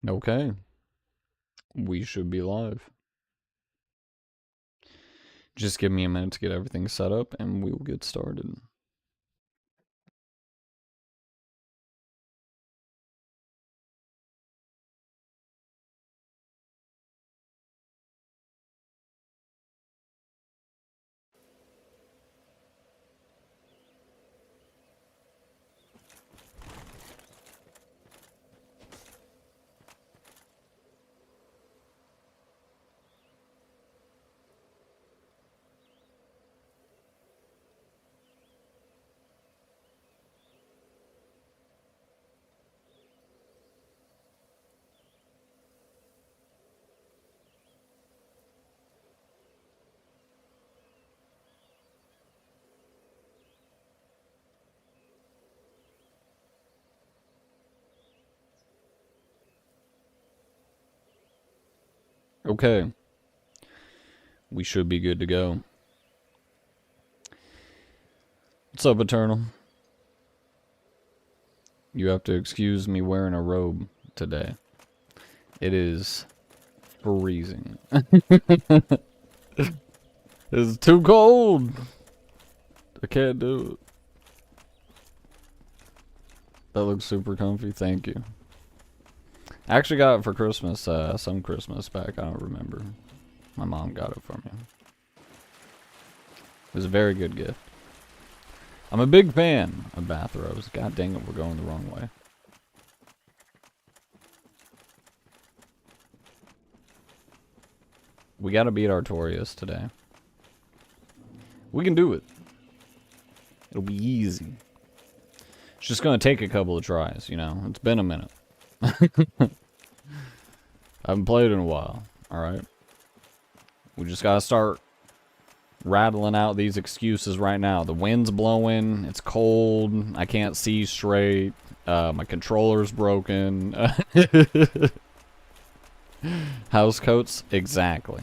Okay. We should be live. Just give me a minute to get everything set up and we will get started. Okay. We should be good to go. What's up, Eternal? You have to excuse me wearing a robe today. It is freezing. It's too cold. I can't do it. That looks super comfy. Thank you. I actually got it for Christmas, some Christmas back. I don't remember. My mom got it for me. It was a very good gift. I'm a big fan of bathrobes. God dang it, we're going the wrong way. We gotta beat Artorias today. We can do it. It'll be easy. It's just gonna take a couple of tries, you know? It's been a minute. I haven't played in a while, alright? We just gotta start rattling out these excuses right now. The wind's blowing, it's cold, I can't see straight, my controller's broken. House coats? Exactly.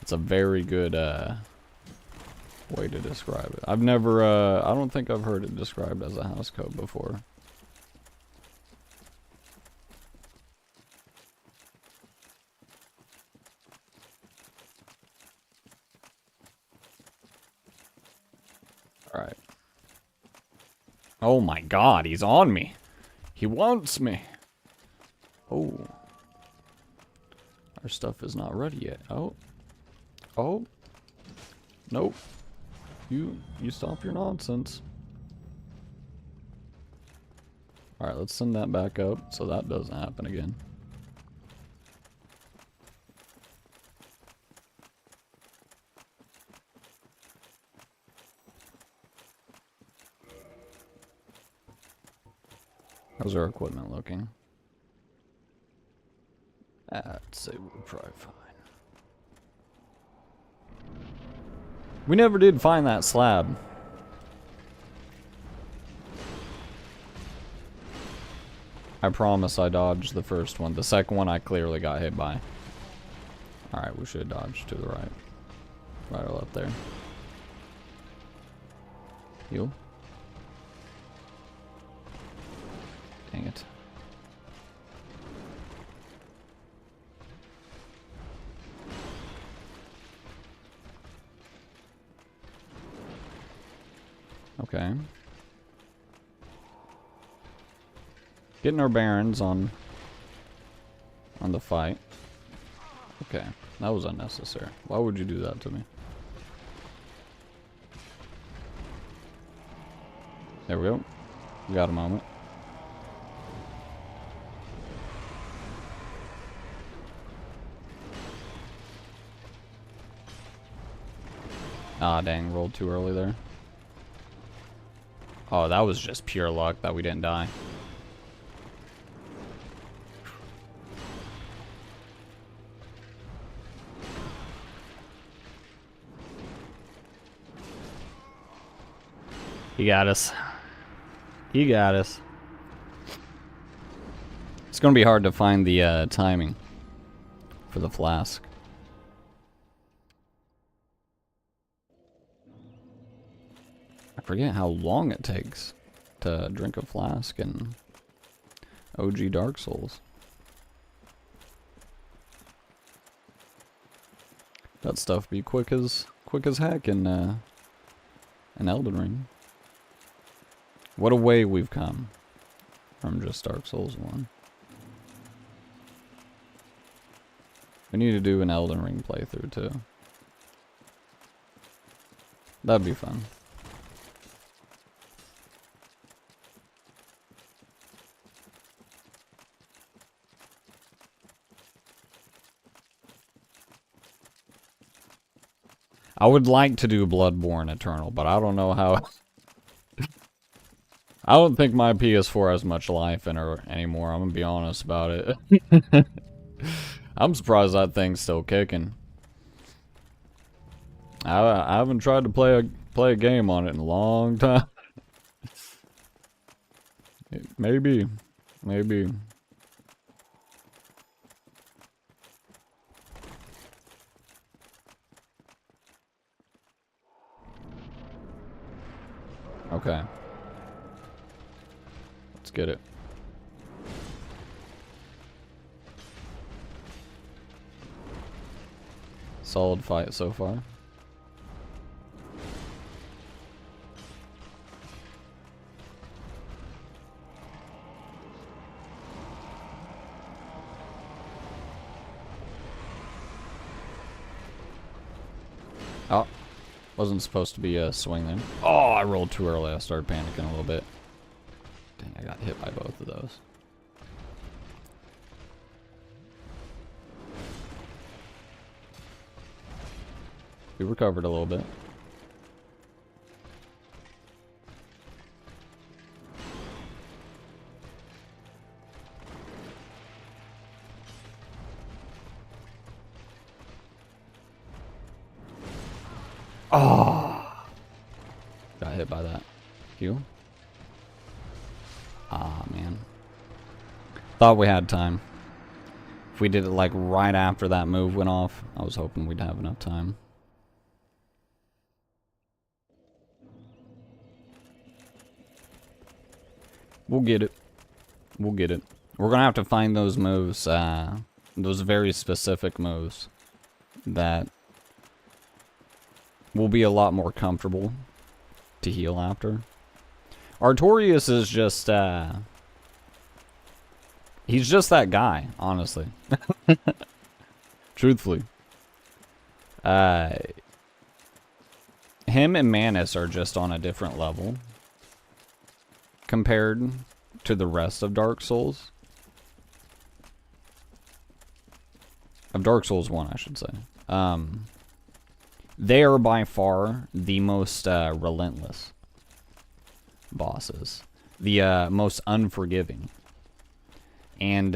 It's a very good way to describe it. I've never, I don't think I've heard it described as a house coat before. Alright. Oh my god, he's on me. He wants me. Oh. Our stuff is not ready yet. Oh. Oh. Nope. You stop your nonsense. Alright, let's send that back up so that doesn't happen again. How's our equipment looking? I'd say we're probably fine. We never did find that slab. I promise I dodged the first one. The second one I clearly got hit by. Alright, we should dodge to the right. Right or left there. Heal. Dang it. Okay. Getting our bearings on the fight. Okay, that was unnecessary. Why would you do that to me? There we go. We got a moment. Ah, dang, rolled too early there. Oh, that was just pure luck that we didn't die. He got us. He got us. It's gonna be hard to find the timing for the flask. I forget how long it takes to drink a flask in OG Dark Souls. That stuff be quick as heck in Elden Ring. What a way we've come from just Dark Souls 1. We need to do an Elden Ring playthrough too. That'd be fun. I would like to do Bloodborne Eternal, but I don't know how. I don't think my PS4 has much life in her anymore. I'm gonna be honest about it. I'm surprised that thing's still kicking. I haven't tried to play a game on it in a long time. Maybe. Okay. Let's get it. Solid fight so far. Oh, wasn't supposed to be a swing then. Oh, I rolled too early. I started panicking a little bit. Dang, I got hit by both of those. We recovered a little bit. Oh! Got hit by that. Heal? Ah, man. Thought we had time. If we did it like right after that move went off, I was hoping we'd have enough time. We'll get it. We'll get it. We're gonna have to find those moves, those very specific moves that will be a lot more comfortable to heal after. Artorias is just, he's just that guy, honestly. Truthfully. Him and Manus are just on a different level compared to the rest of Dark Souls. Of Dark Souls 1, I should say. They are by far the most relentless bosses. The most unforgiving. And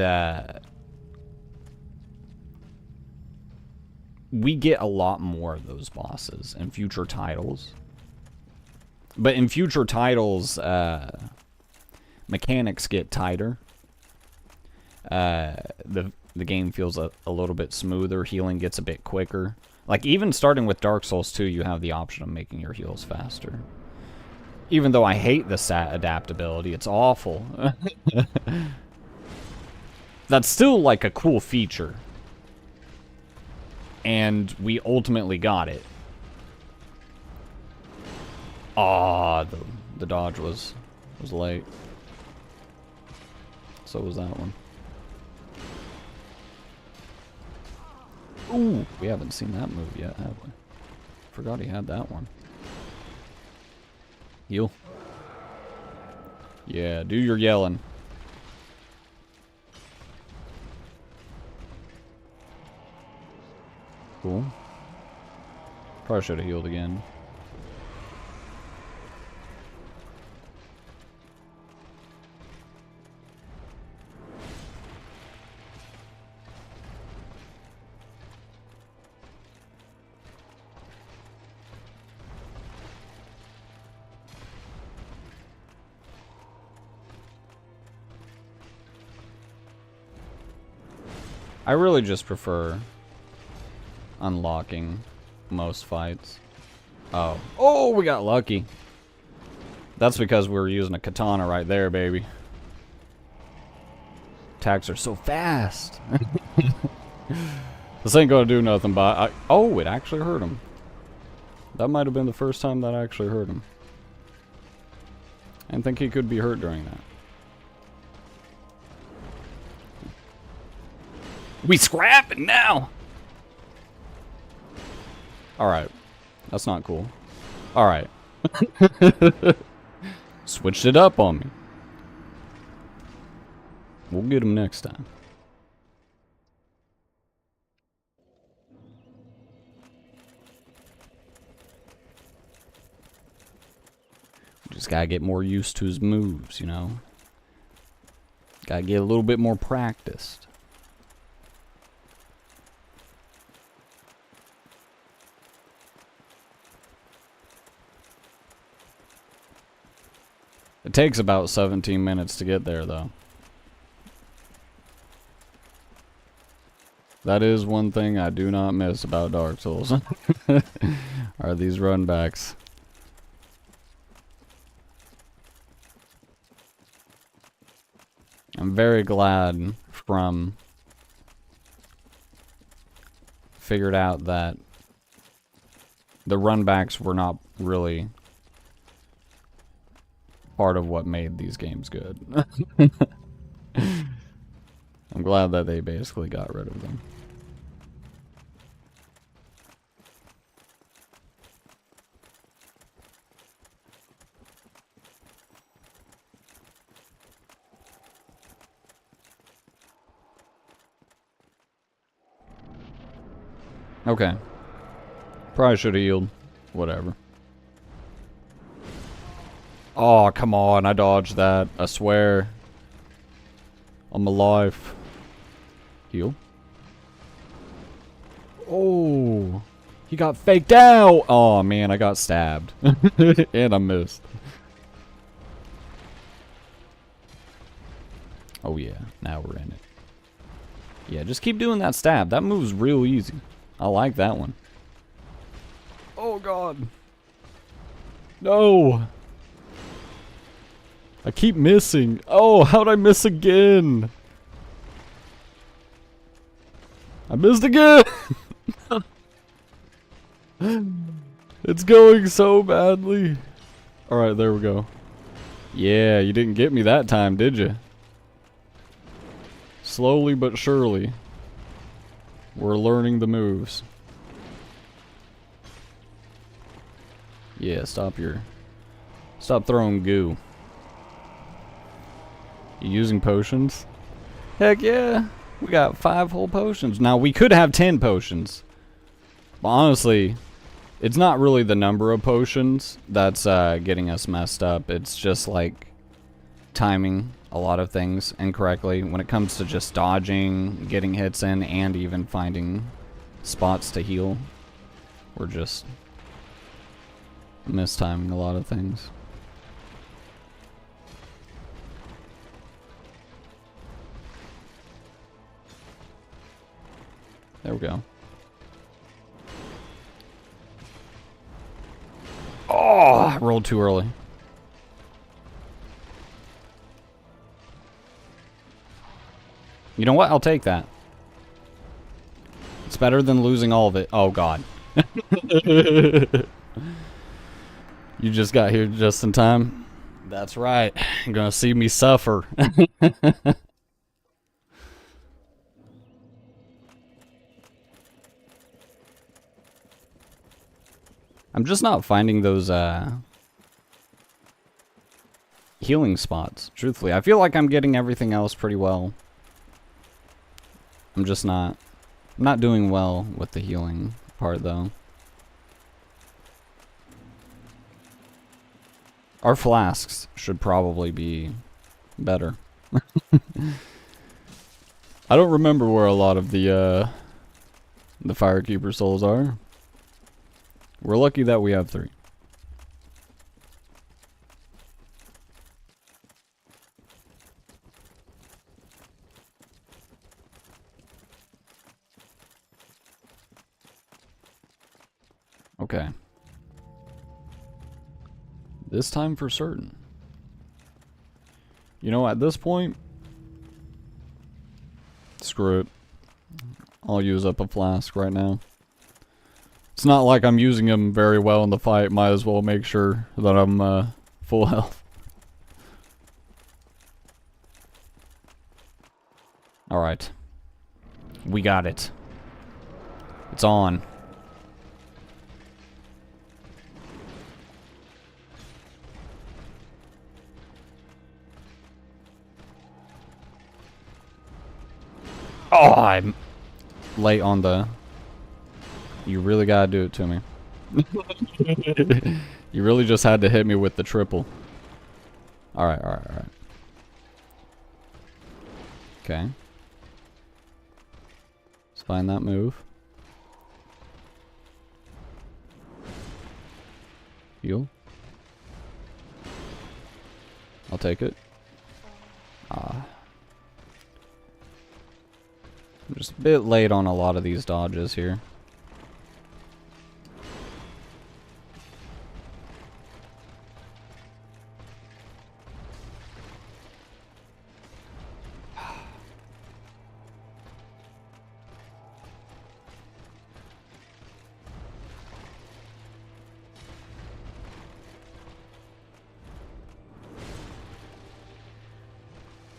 we get a lot more of those bosses in future titles. But in future titles, mechanics get tighter. The game feels a little bit smoother. Healing gets a bit quicker. Like, even starting with Dark Souls 2, you have the option of making your heals faster. Even though I hate the stat adaptability, it's awful. That's still, like, a cool feature. And we ultimately got it. Ah, the dodge was late. So was that one. Ooh, we haven't seen that move yet, have we? Forgot he had that one. Heal. Yeah, do your yelling. Cool. Probably should have healed again. I really just prefer unlocking most fights. Oh. Oh, we got lucky. That's because we were using a katana right there, baby. attacks are so fast. This ain't gonna do nothing, but oh, it actually hurt him. That might have been the first time that actually hurt him. I didn't think he could be hurt during that. We scrapping now! Alright. That's not cool. Alright. Switched it up on me. We'll get him next time. Just gotta get more used to his moves, you know? Gotta get a little bit more practiced. It takes about 17 minutes to get there, though. That is one thing I do not miss about Dark Souls. Are these run backs. I'm very glad From figured out that the run backs were not really part of what made these games good. I'm glad that they basically got rid of them. Okay. Probably should have healed. Whatever. Oh, come on. I dodged that. I swear. On my life. Heal. Oh. He got faked out. Oh, man. I got stabbed. And I missed. Oh, yeah. Now we're in it. Yeah, just keep doing that stab. That move's real easy. I like that one. Oh, God. No. I keep missing. Oh, how'd I miss again? I missed again. It's going so badly. Alright, there we go. Yeah, you didn't get me that time, did you? Slowly but surely. We're learning the moves. Yeah, stop throwing goo. You using potions? Heck yeah. We got 5 whole potions. Now, we could have 10 potions. But honestly, it's not really the number of potions that's getting us messed up. It's just like timing a lot of things incorrectly when it comes to just dodging, getting hits in, and even finding spots to heal. We're just mistiming a lot of things. There we go. Oh, I rolled too early. You know what? I'll take that. It's better than losing all of it. Oh, God. You just got here just in time. That's right. You're gonna see me suffer. I'm just not finding those healing spots, truthfully. I feel like I'm getting everything else pretty well. I'm just not doing well with the healing part, though. Our flasks should probably be better. I don't remember where a lot of the Firekeeper souls are. We're lucky that we have 3. Okay. This time for certain. You know, at this point, Screw it. I'll use up a flask right now. It's not like I'm using them very well in the fight. Might as well make sure that I'm full health. Alright. We got it. It's on. Oh, I'm late on the... You really gotta do it to me. You really just had to hit me with the triple. Alright, alright, alright. Okay. Let's find that move. Heal. I'll take it. I'm just a bit late on a lot of these dodges here.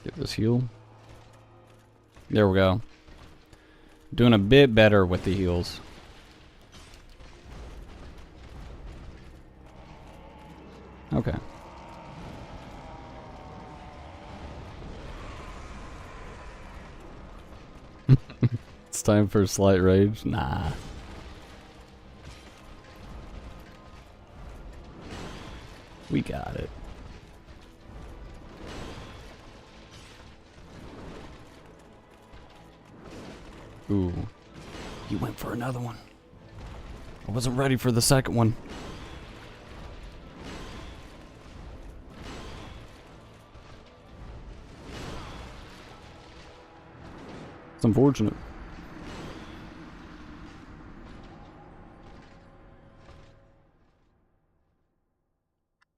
Get this heal. There we go. Doing a bit better with the heals. Okay. It's time for slight rage? Nah. We got it. Ooh. He went for another one. I wasn't ready for the second one. It's unfortunate.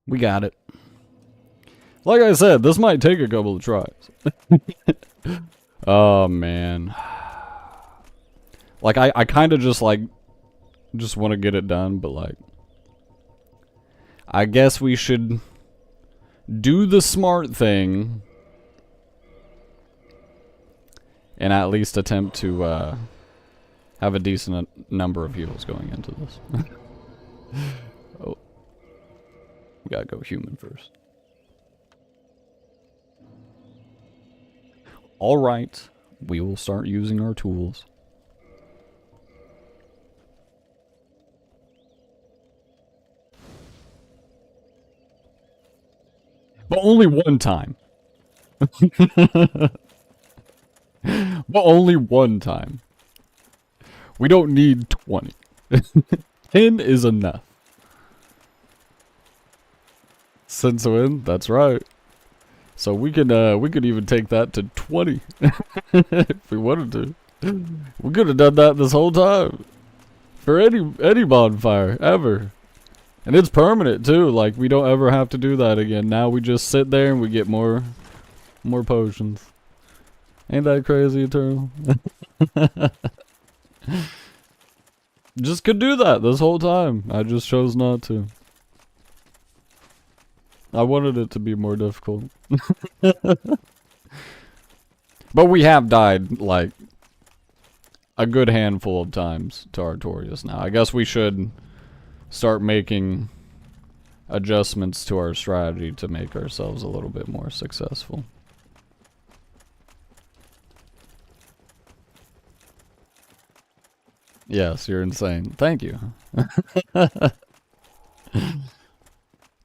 We got it. Like I said, this might take a couple of tries. Oh, man. Like, I kind of just, like, just want to get it done, but, like, I guess we should do the smart thing and at least attempt to, have a decent number of heals going into this. Oh. We gotta go human first. Alright, we will start using our tools. But only one time. But only one time. We don't need 20. 10 is enough. Since when? That's right. So we could even take that to 20 if we wanted to. We could have done that this whole time for any bonfire ever, and it's permanent too. Like, we don't ever have to do that again. Now we just sit there and we get more potions. Ain't that crazy, Eternal? Just could do that this whole time. I just chose not to. I wanted it to be more difficult. But we have died, like, a good handful of times to Artorias now. I guess we should start making adjustments to our strategy to make ourselves a little bit more successful. Yes, you're insane. Thank you.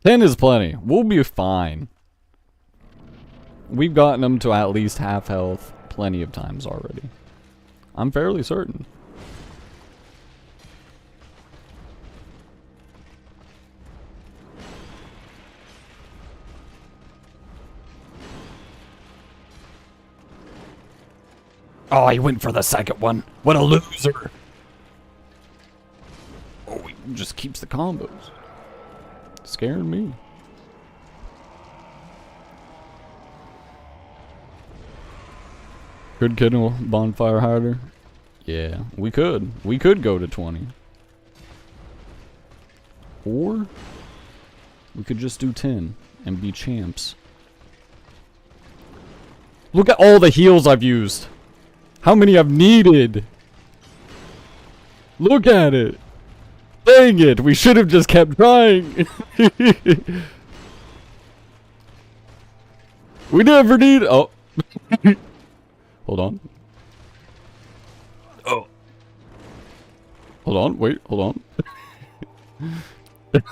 10 is plenty. We'll be fine. We've gotten them to at least half health plenty of times already. I'm fairly certain. Oh, he went for the second one. What a loser. Oh, he just keeps the combos. Scaring me. Could kindle bonfire harder? Yeah, we could. We could go to 20. Or we could just do 10 and be champs. Look at all the heals I've used. How many I've needed. Look at it. Dang it. We should have just kept trying. We never need. Oh. Hold on. Oh. Hold on. Wait. Hold on.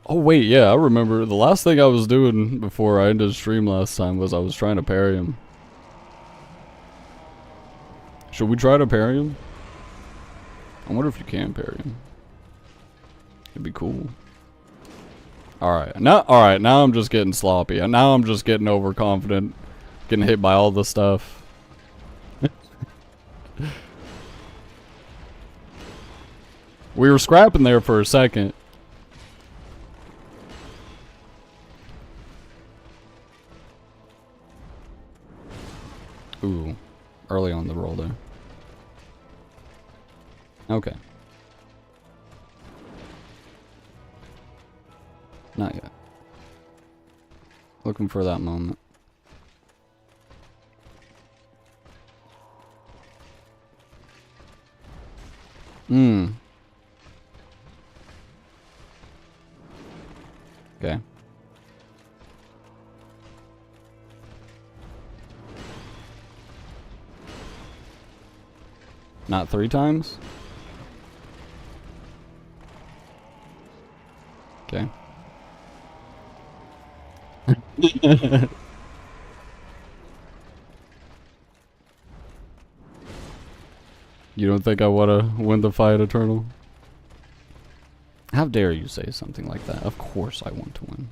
Oh, wait. Yeah, I remember. The last thing I was doing before I ended stream last time was I was trying to parry him. Should we try to parry him? I wonder if you can parry him. It'd be cool. Alright, now I'm just getting sloppy. And now I'm just getting overconfident. Getting hit by all the stuff. We were scrapping there for a second. Ooh, early on the roll there. Okay. Not yet. Looking for that moment. Okay. Not 3 times? Okay. You don't think I wanna win the fight, Eternal? How dare you say something like that? Of course I want to win.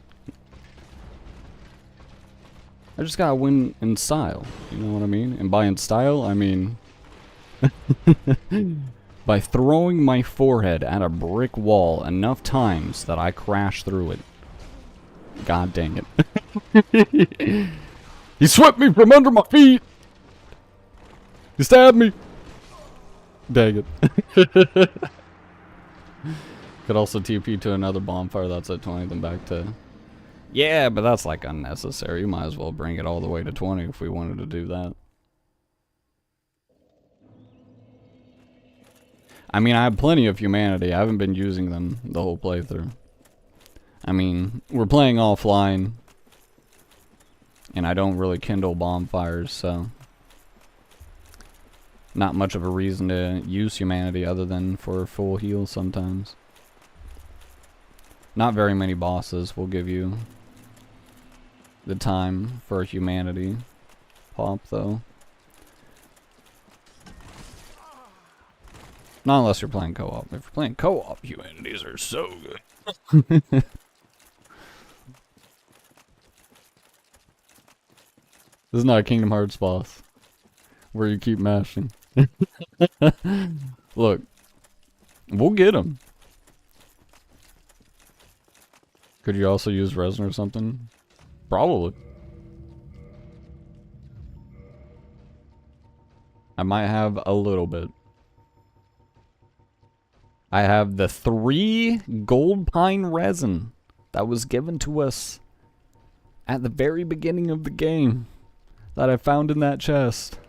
I just gotta win in style, you know what I mean? And by in style, I mean... by throwing my forehead at a brick wall enough times that I crash through it. God dang it. He swept me from under my feet! He stabbed me! Dang it. Could also TP to another bonfire that's at 20, then back to... Yeah, but that's like unnecessary. You might as well bring it all the way to 20 if we wanted to do that. I mean, I have plenty of humanity. I haven't been using them the whole playthrough. I mean, we're playing offline. And I don't really kindle bonfires, so... Not much of a reason to use humanity other than for full heal sometimes. Not very many bosses will give you the time for a humanity pop, though. Not unless you're playing co-op. If you're playing co-op, humanities are so good. This is not a Kingdom Hearts boss where you keep mashing. Look, we'll get him. Could you also use resin or something? Probably. I might have a little bit. I have the 3 gold pine resin that was given to us at the very beginning of the game that I found in that chest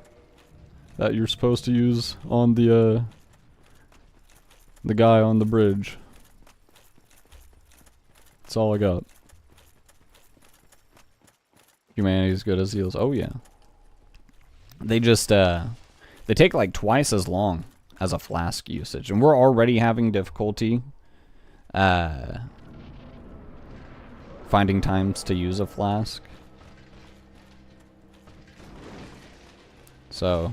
that you're supposed to use on the guy on the bridge. That's all I got. Humanity's good as heals. Oh yeah. They just they take like twice as long as a flask usage, and we're already having difficulty finding times to use a flask. So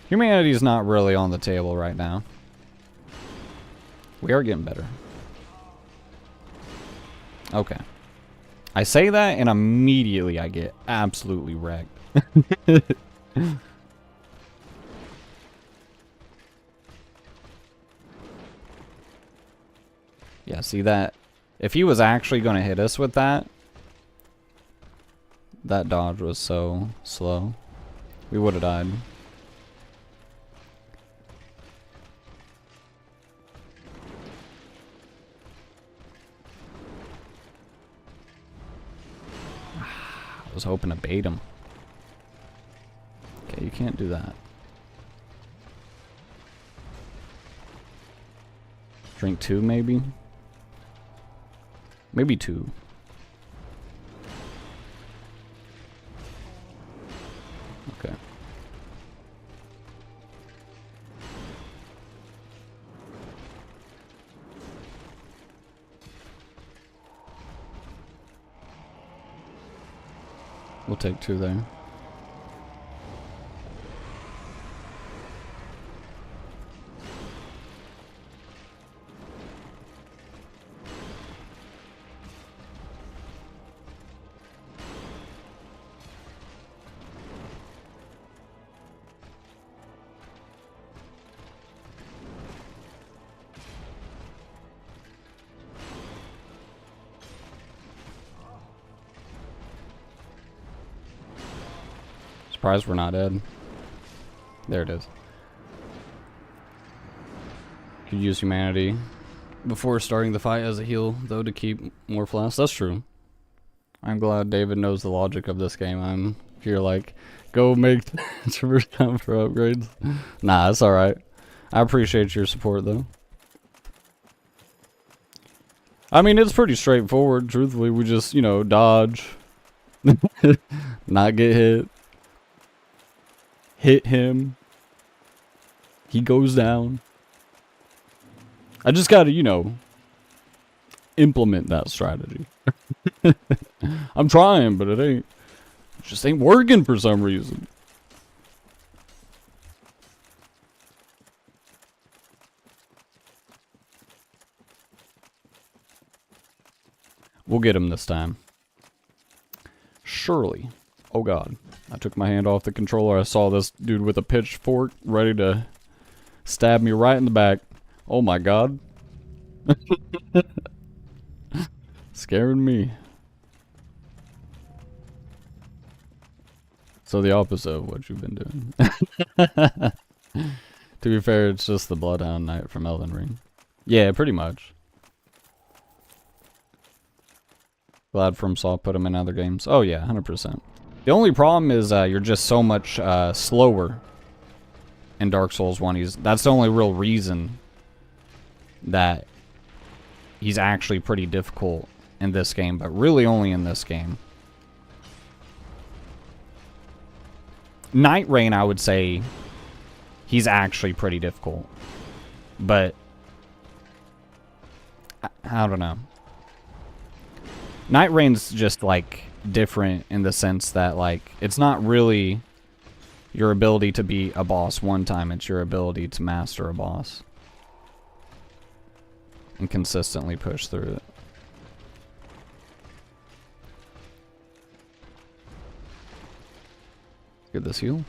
humanity's not really on the table right now. We are getting better. Okay. I say that and immediately I get absolutely wrecked. Yeah, see that? If he was actually going to hit us with that, That dodge was so slow. We would have died. I was hoping to bait him. Okay, you can't do that. Drink 2, maybe? Maybe 2. Okay. We'll take 2 there. Surprised we're not dead. There it is. Could use humanity before starting the fight as a heal, though, to keep more flasks. That's true. I'm glad David knows the logic of this game. I'm here like, go make traverse time for upgrades. Nah, it's alright. I appreciate your support, though. I mean, it's pretty straightforward, truthfully. We just, you know, dodge. Not get hit. Hit him. He goes down. I just gotta, you know, implement that strategy. I'm trying, but it just ain't working for some reason. We'll get him this time. Surely. Oh god. I took my hand off the controller. I saw this dude with a pitchfork ready to stab me right in the back. Oh my god. Scaring me. So the opposite of what you've been doing. To be fair, it's just the Bloodhound Knight from Elden Ring. Yeah, pretty much. Glad FromSoft put him in other games. Oh yeah, 100%. The only problem is you're just so much slower in Dark Souls 1. That's the only real reason that he's actually pretty difficult in this game, but really only in this game. Night Rain, I would say, he's actually pretty difficult. But I don't know. Night Rain's just like different in the sense that like it's not really your ability to beat a boss one time, it's your ability to master a boss and consistently push through it. Get this heal.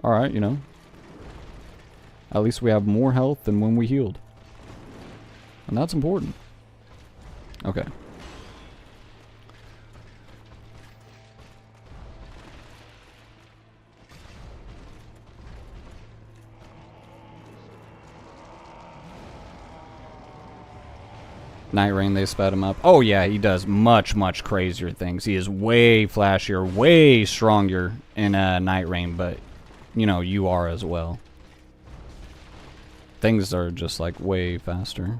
Alright, you know. At least we have more health than when we healed. And that's important. Okay. Night Rain, they sped him up. Oh yeah, he does much, much crazier things. He is way flashier, way stronger in Night Rain, but, you know, you are as well. Things are just, like, way faster.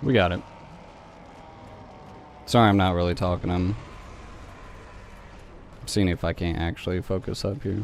We got it. Sorry I'm not really talking. I'm seeing if I can't actually focus up here.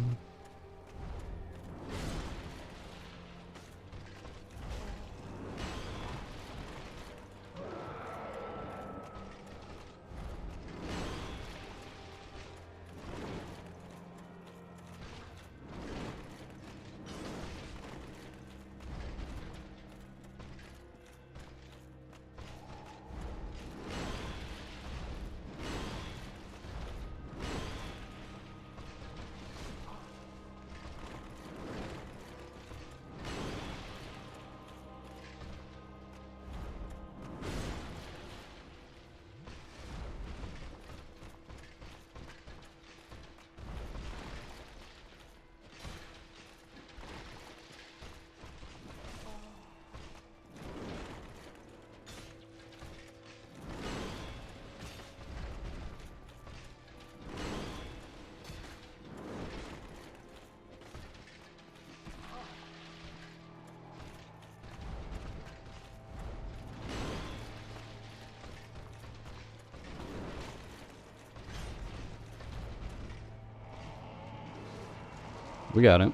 We got it.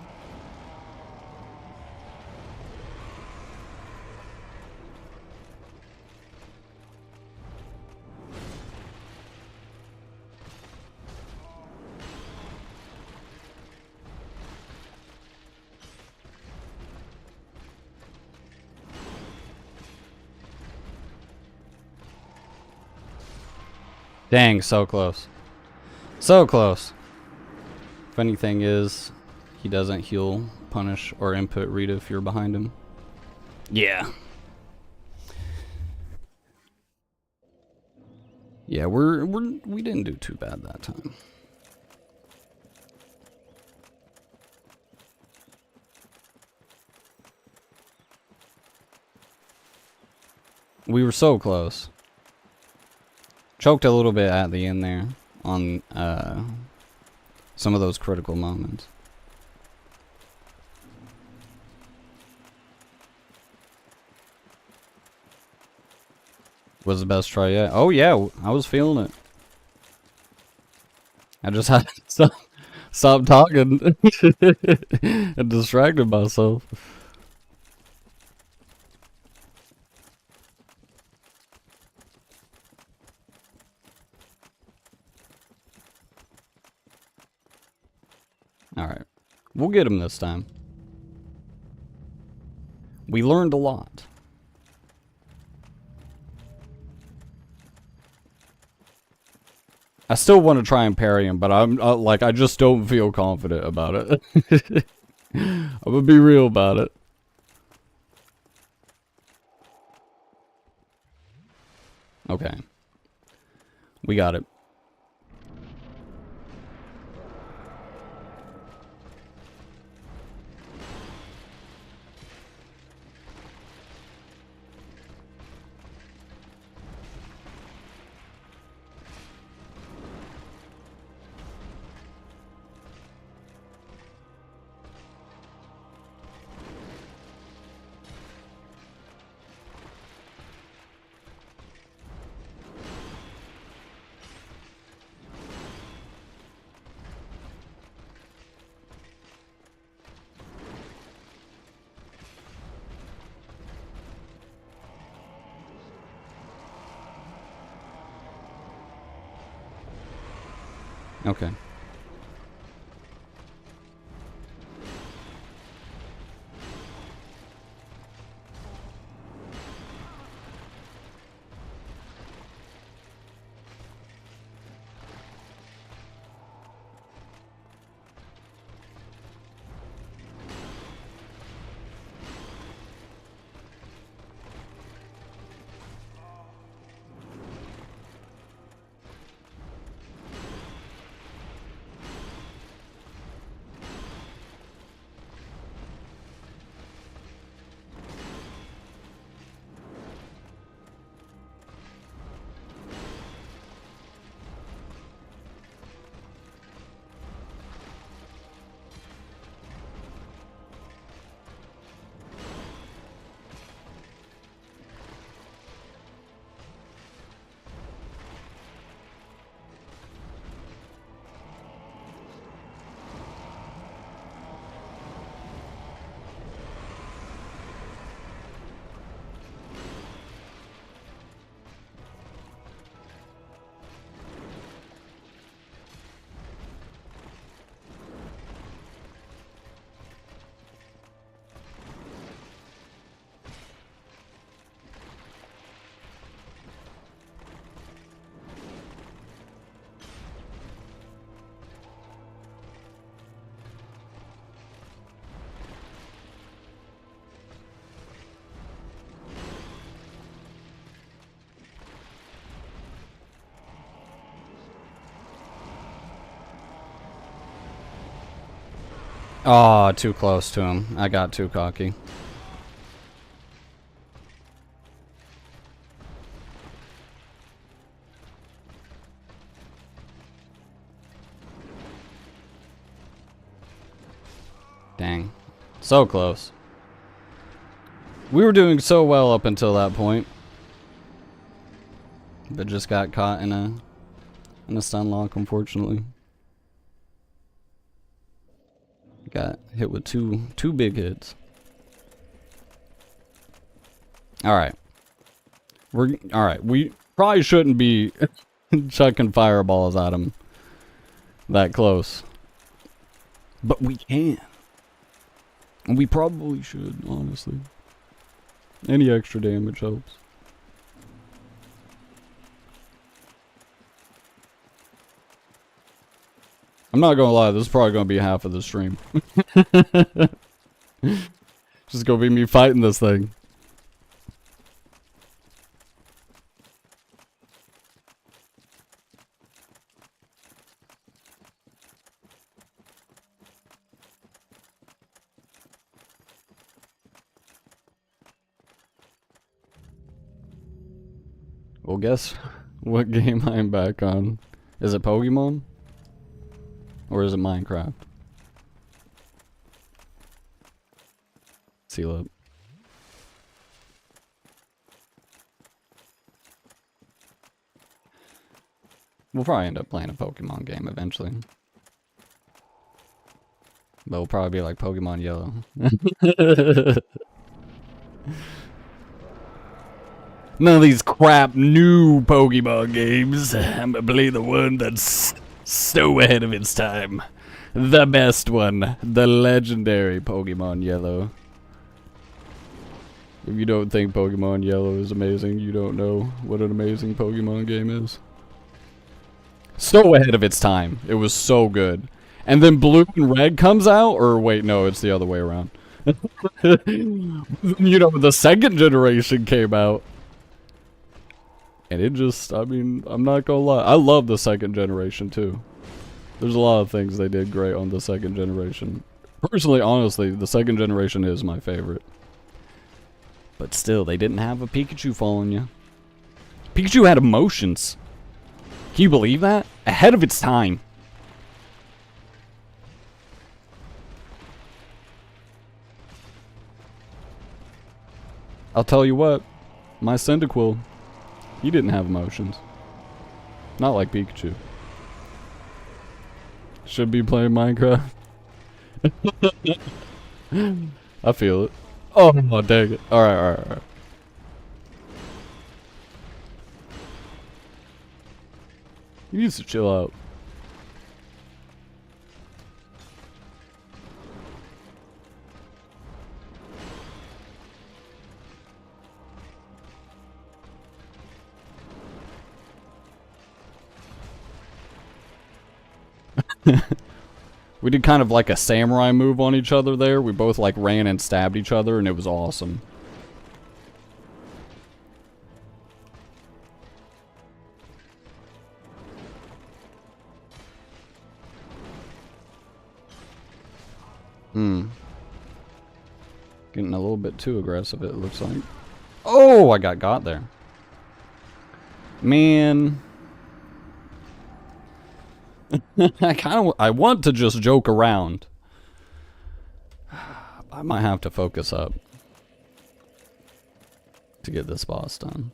Dang, so close. So close. Funny thing is, he doesn't heal, punish, or input read if you're behind him. Yeah. Yeah, we didn't do too bad that time. We were so close. Choked a little bit at the end there on some of those critical moments. Was the best try yet? Oh yeah, I was feeling it. I just had to stop talking and distracted myself. Alright. We'll get him this time. We learned a lot. I still want to try and parry him, but I'm like, I just don't feel confident about it. I'm gonna be real about it. Okay. We got it. Okay. Oh, too close to him. I got too cocky. Dang. So close. We were doing so well up until that point. But just got caught in a stun lock, unfortunately. Got hit with two big hits. Alright. Alright, we probably shouldn't be chucking fireballs at him that close. But we can. And we probably should, honestly. Any extra damage helps. I'm not gonna lie, this is probably gonna be half of the stream. Just gonna be me fighting this thing. Well, guess what game I'm back on? Is it Pokemon? Or is it Minecraft? Seal up. We'll probably end up playing a Pokemon game eventually. But it'll probably be like Pokemon Yellow. None of these crap new Pokemon games. I'm gonna play the one that's so ahead of its time. The best one. The legendary Pokemon Yellow. If you don't think Pokemon Yellow is amazing, you don't know what an amazing Pokemon game is. So ahead of its time. It was so good. And then Blue and Red comes out? Or wait, no, it's the other way around. You know, the second generation came out. And it just, I mean, I'm not gonna lie. I love the second generation too. There's a lot of things they did great on the second generation. Personally, honestly, the second generation is my favorite. But still, they didn't have a Pikachu following you. Pikachu had emotions. Can you believe that? Ahead of its time. I'll tell you what, my Cyndaquil, he didn't have emotions. Not like Pikachu. Should be playing Minecraft. I feel it. Oh, dang it. Alright. He needs to chill out. We did kind of like a samurai move on each other there. We both like ran and stabbed each other and it was awesome. Getting a little bit too aggressive, it looks like. Oh, I got there. Man. I want to just joke around. I might have to focus up to get this boss done.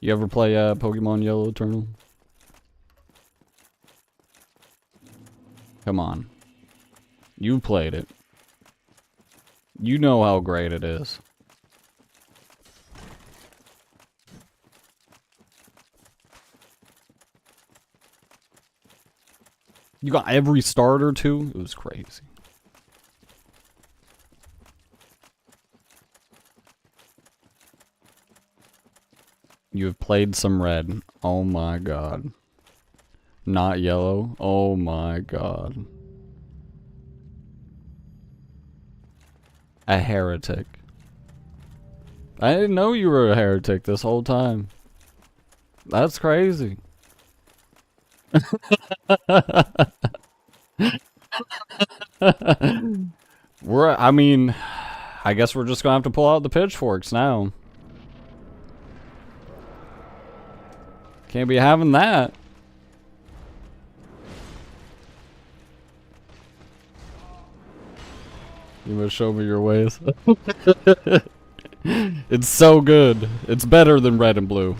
You ever play Pokemon Yellow Eternal? Come on. You played it. You know how great it is. You got every starter too? It was crazy. You have played some red. Oh my god. Not yellow. Oh my god. A heretic. I didn't know you were a heretic this whole time. That's crazy. I mean, I guess we're just gonna have to pull out the pitchforks now. Can't be having that. You must show me your ways. It's so good. It's better than red and blue.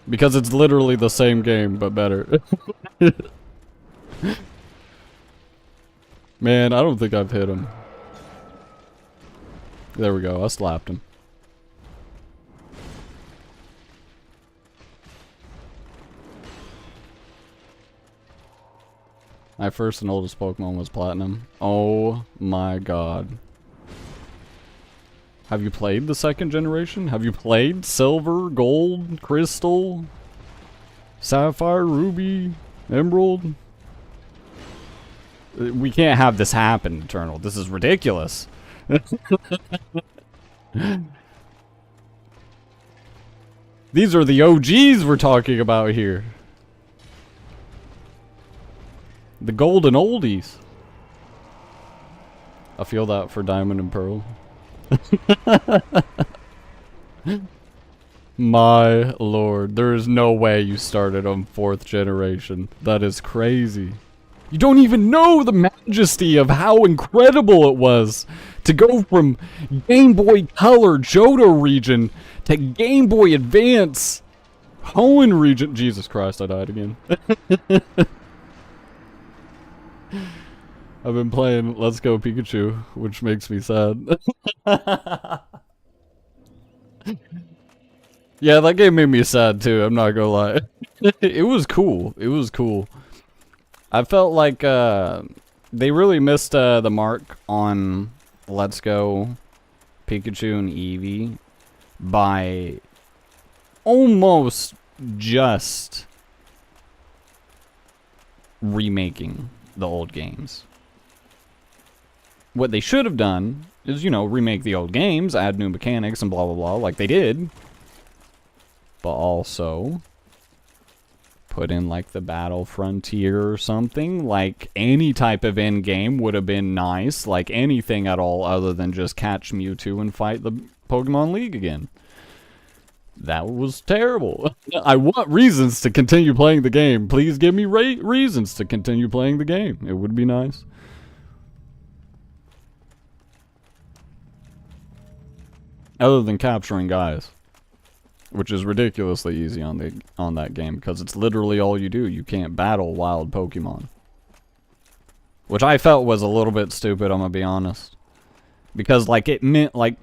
Because it's literally the same game, but better. Man, I don't think I've hit him. There we go, I slapped him. My first and oldest Pokemon was Platinum. Oh my god. Have you played the second generation? Have you played Silver, Gold, Crystal, Sapphire, Ruby, Emerald? We can't have this happen, Eternal. This is ridiculous. These are the OGs we're talking about here. The golden oldies. I feel that for Diamond and Pearl. My lord, there is no way you started on 4th generation. That is crazy. You don't even know the majesty of how incredible it was to go from Game Boy Color Johto region to Game Boy Advance Hoenn region. Jesus Christ, I died again. I've been playing Let's Go Pikachu, which makes me sad. Yeah, that game made me sad too, I'm not gonna lie. It was cool. It was cool. I felt like they really missed the mark on Let's Go Pikachu and Eevee by almost just remaking the old games. What they should have done is, you know, remake the old games, add new mechanics and blah blah blah like they did. But also put in like the battle frontier or something. Like any type of end game would have been nice. Like anything at all other than just catch Mewtwo and fight the Pokemon League again. That was terrible. I want reasons to continue playing the game. Please give me reasons to continue playing the game. It would be nice. Other than capturing guys. Which is ridiculously easy on that game, because it's literally all you do. You can't battle wild Pokemon. Which I felt was a little bit stupid, I'm gonna be honest. Because, like, it meant, like,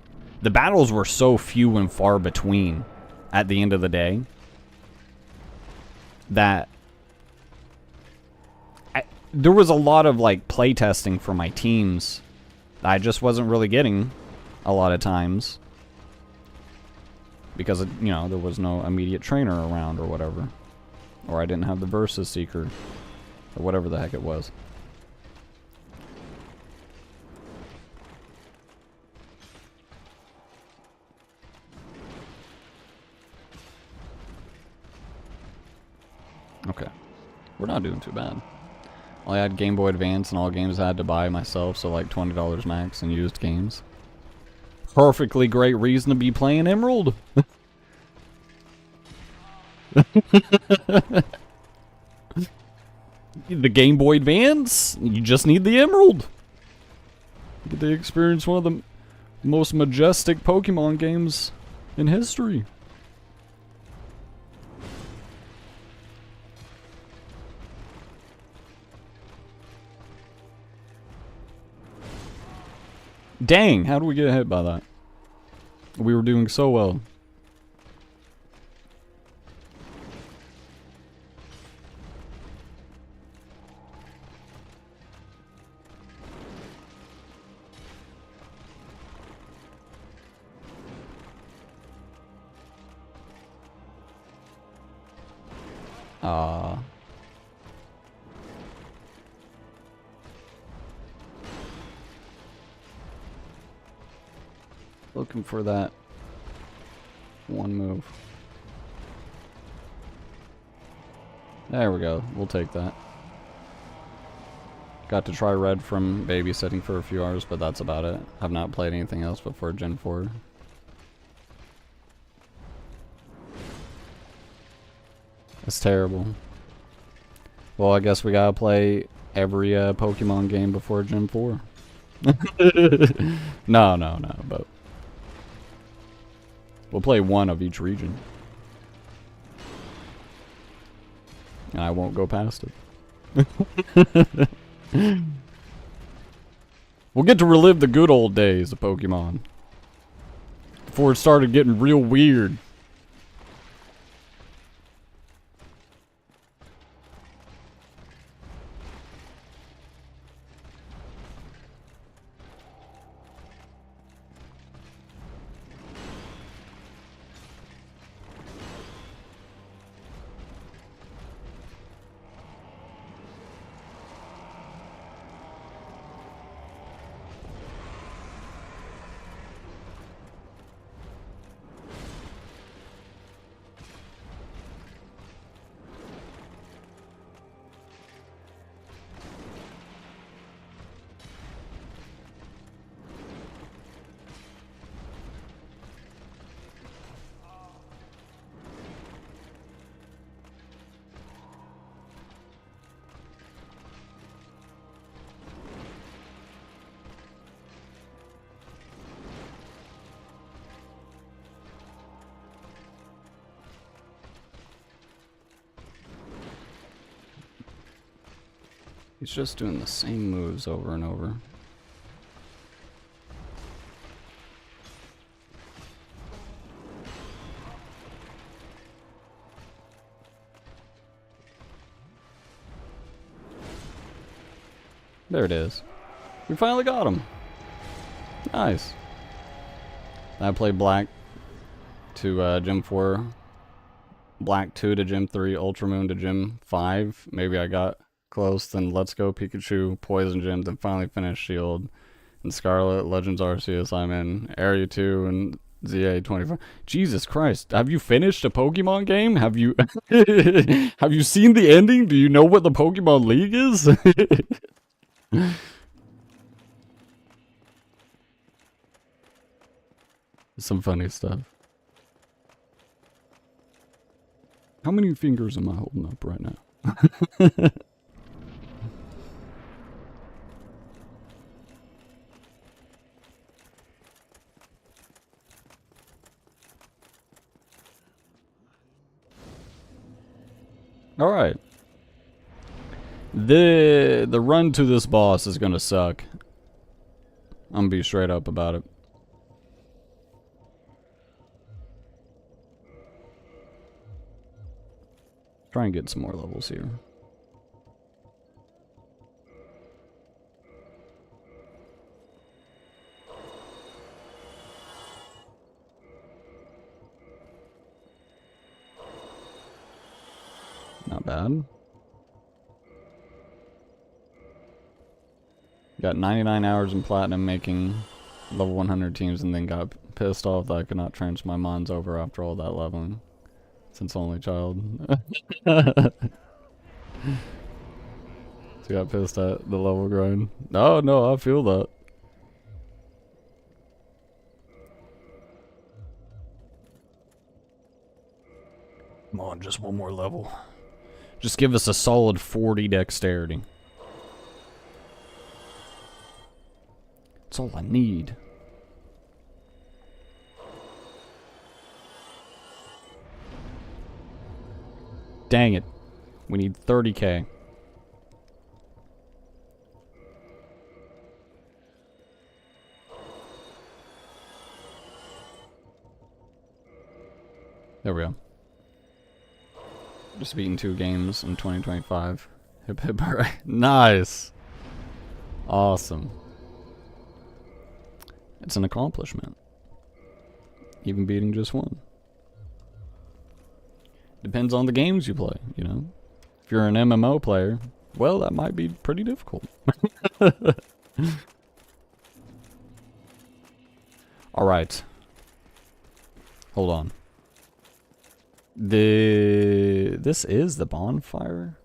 the battles were so few and far between at the end of the day that there was a lot of, like, playtesting for my teams that I just wasn't really getting a lot of times. Because, you know, there was no immediate trainer around or whatever. Or I didn't have the Versus Seeker. Or whatever the heck it was. Okay. We're not doing too bad. I had Game Boy Advance and all games I had to buy myself, so like $20 max in used games. Perfectly great reason to be playing Emerald. The Game Boy Advance, you just need the Emerald. You get to experience one of the most majestic Pokemon games in history. Dang, how did we get hit by that? We were doing so well. Looking for that one move. There we go. We'll take that. Got to try red from babysitting for a few hours, but that's about it. I've not played anything else before Gen 4. It's terrible. Well, I guess we gotta play every Pokemon game before Gen 4. No, but we'll play one of each region. And I won't go past it. We'll get to relive the good old days of Pokemon. Before it started getting real weird. He's just doing the same moves over and over. There it is. We finally got him. Nice. I played Black to Gym 4, Black 2 to Gym 3, Ultramoon to Gym 5. Maybe I got close, then Let's Go Pikachu, Poison Gym, then finally finished Shield. And Scarlet, Legends Arceus, I'm in Area 2 and ZA 25. Jesus Christ, have you finished a Pokemon game? Have you have you seen the ending? Do you know what the Pokemon League is? Some funny stuff. How many fingers am I holding up right now? All right. The run to this boss is gonna suck. I'm gonna be straight up about it. Try and get some more levels here. Not bad. Got 99 hours in platinum making level 100 teams, and then got pissed off that I could not transfer my mons over after all that leveling. Since only child. So got pissed at the level grind. No, I feel that. Come on, just one more level. Just give us a solid 40 dexterity. That's all I need. Dang it. We need 30k. There we go. Just beating 2 games in 2025. Hip hip hooray. Nice. Awesome. It's an accomplishment. Even beating just one. Depends on the games you play, you know? If you're an MMO player, well, that might be pretty difficult. Alright. Hold on. This is the bonfire?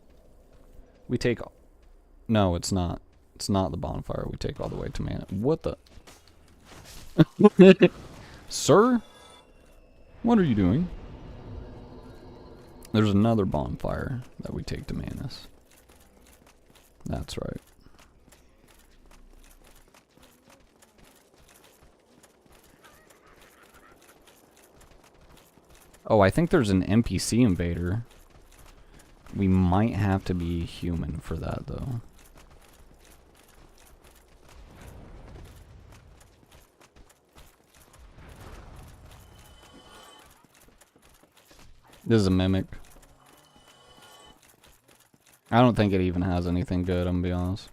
We take... No, it's not. It's not the bonfire. We take all the way to mana. What the... Sir? What are you doing? There's another bonfire that we take to Manus. That's right. Oh, I think there's an NPC invader. We might have to be human for that, though. This is a mimic. I don't think it even has anything good, I'm gonna be honest.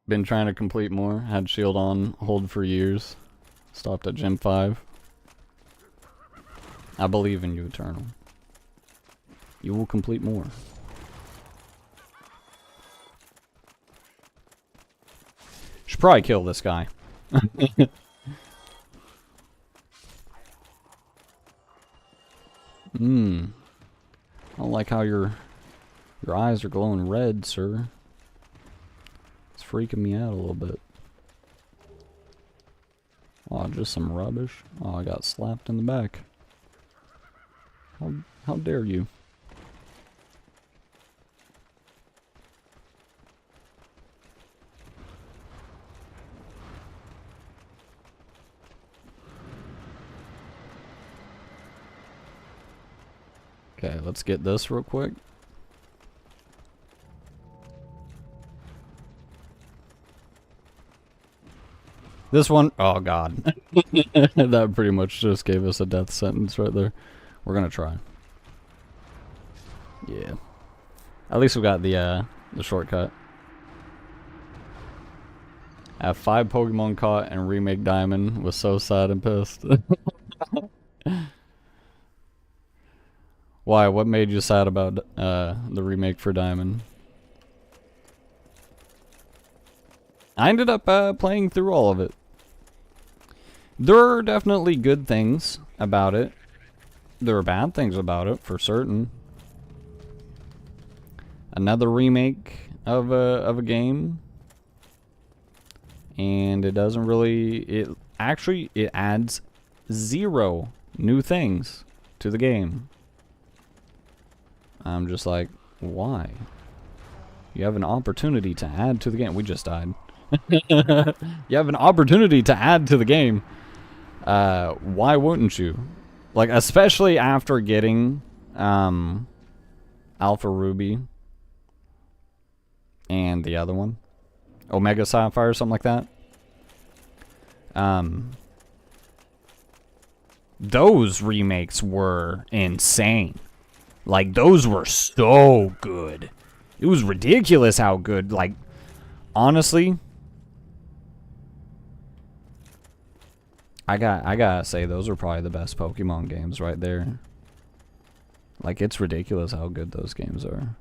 Been trying to complete more. Had shield on hold for years. Stopped at Gym 5. I believe in you, Eternal. You will complete more. Should probably kill this guy. I don't like how your eyes are glowing red, sir. It's freaking me out a little bit. Oh, just some rubbish. Oh, I got slapped in the back. How dare you? Okay, let's get this real quick. This one, oh god. That pretty much just gave us a death sentence right there. We're gonna try. Yeah. At least we got the shortcut. I have 5 Pokemon caught and remake Diamond. Was so sad and pissed. Why? What made you sad about the remake for Diamond? I ended up playing through all of it. There are definitely good things about it. There are bad things about it, for certain. Another remake of a game. And it doesn't really... It adds 0 new things to the game. I'm just like, why? You have an opportunity to add to the game. We just died. You have an opportunity to add to the game. Why wouldn't you? Like, especially after getting Alpha Ruby and the other one, Omega Sapphire or something like that. Those remakes were insane. Like, those were so good. It was ridiculous how good. Like, honestly, I gotta say, those are probably the best Pokemon games right there. Like, it's ridiculous how good those games are.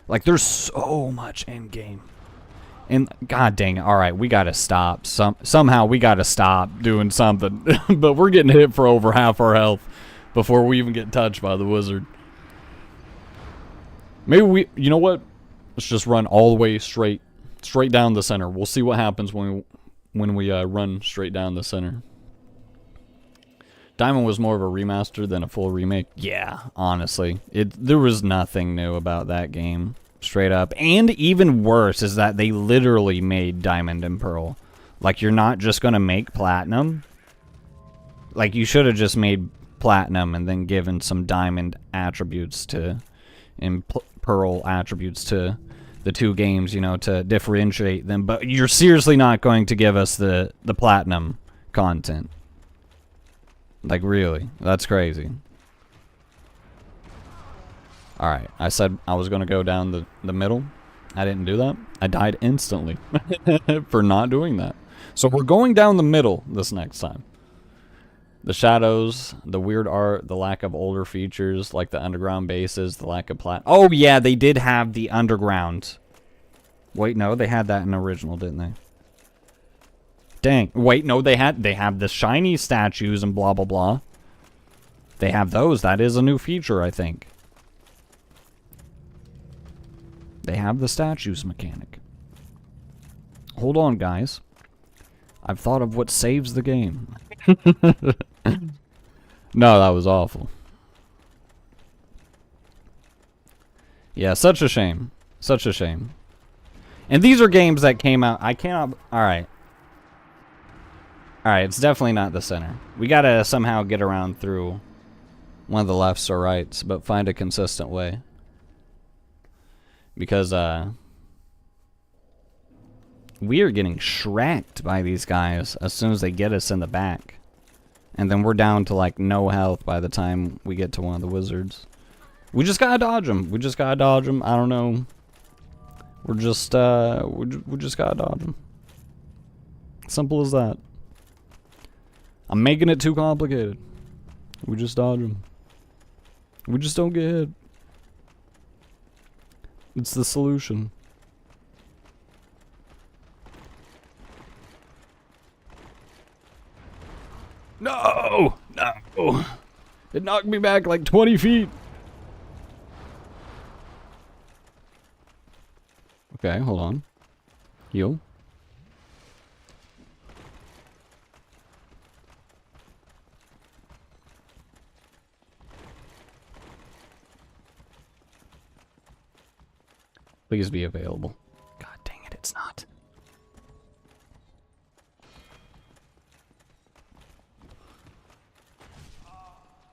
Like, there's so much in game. And god dang it, alright, we gotta stop. Somehow we gotta stop doing something. But we're getting hit for over half our health before we even get touched by the wizard. Maybe we, you know what? Let's just run all the way straight down the center. We'll see what happens when we run straight down the center. Diamond was more of a remaster than a full remake. Yeah, honestly. There was nothing new about that game. Straight up. And even worse is that they literally made Diamond and Pearl. Like, you're not just gonna make Platinum. Like, you should have just made Platinum and then given some Diamond attributes to... and Pearl attributes to the two games, you know, to differentiate them. But you're seriously not going to give us the Platinum content. Like, really? That's crazy. Alright, I said I was going to go down the middle. I didn't do that. I died instantly for not doing that. So we're going down the middle this next time. The shadows, the weird art, the lack of older features, like the underground bases, the lack of Oh, yeah, they did have the underground. Wait, no, they had that in original, didn't they? Dang. Wait, no, they have the shiny statues and blah, blah, blah. They have those. That is a new feature, I think. They have the statues mechanic. Hold on, guys. I've thought of what saves the game. No, that was awful. Yeah, such a shame. Such a shame. And these are games that came out. I cannot. Alright. Alright, it's definitely not the center. We gotta somehow get around through one of the lefts or rights, but find a consistent way. Because, we are getting shreked by these guys as soon as they get us in the back. And then we're down to, like, no health by the time we get to one of the wizards. We just gotta dodge them. We just gotta dodge them. I don't know. We're just, we just gotta dodge them. Simple as that. I'm making it too complicated. We just dodge them. We just don't get hit. It's the solution. No! No! It knocked me back like 20 feet. Okay, hold on. Heal. Please be available. God dang it, it's not.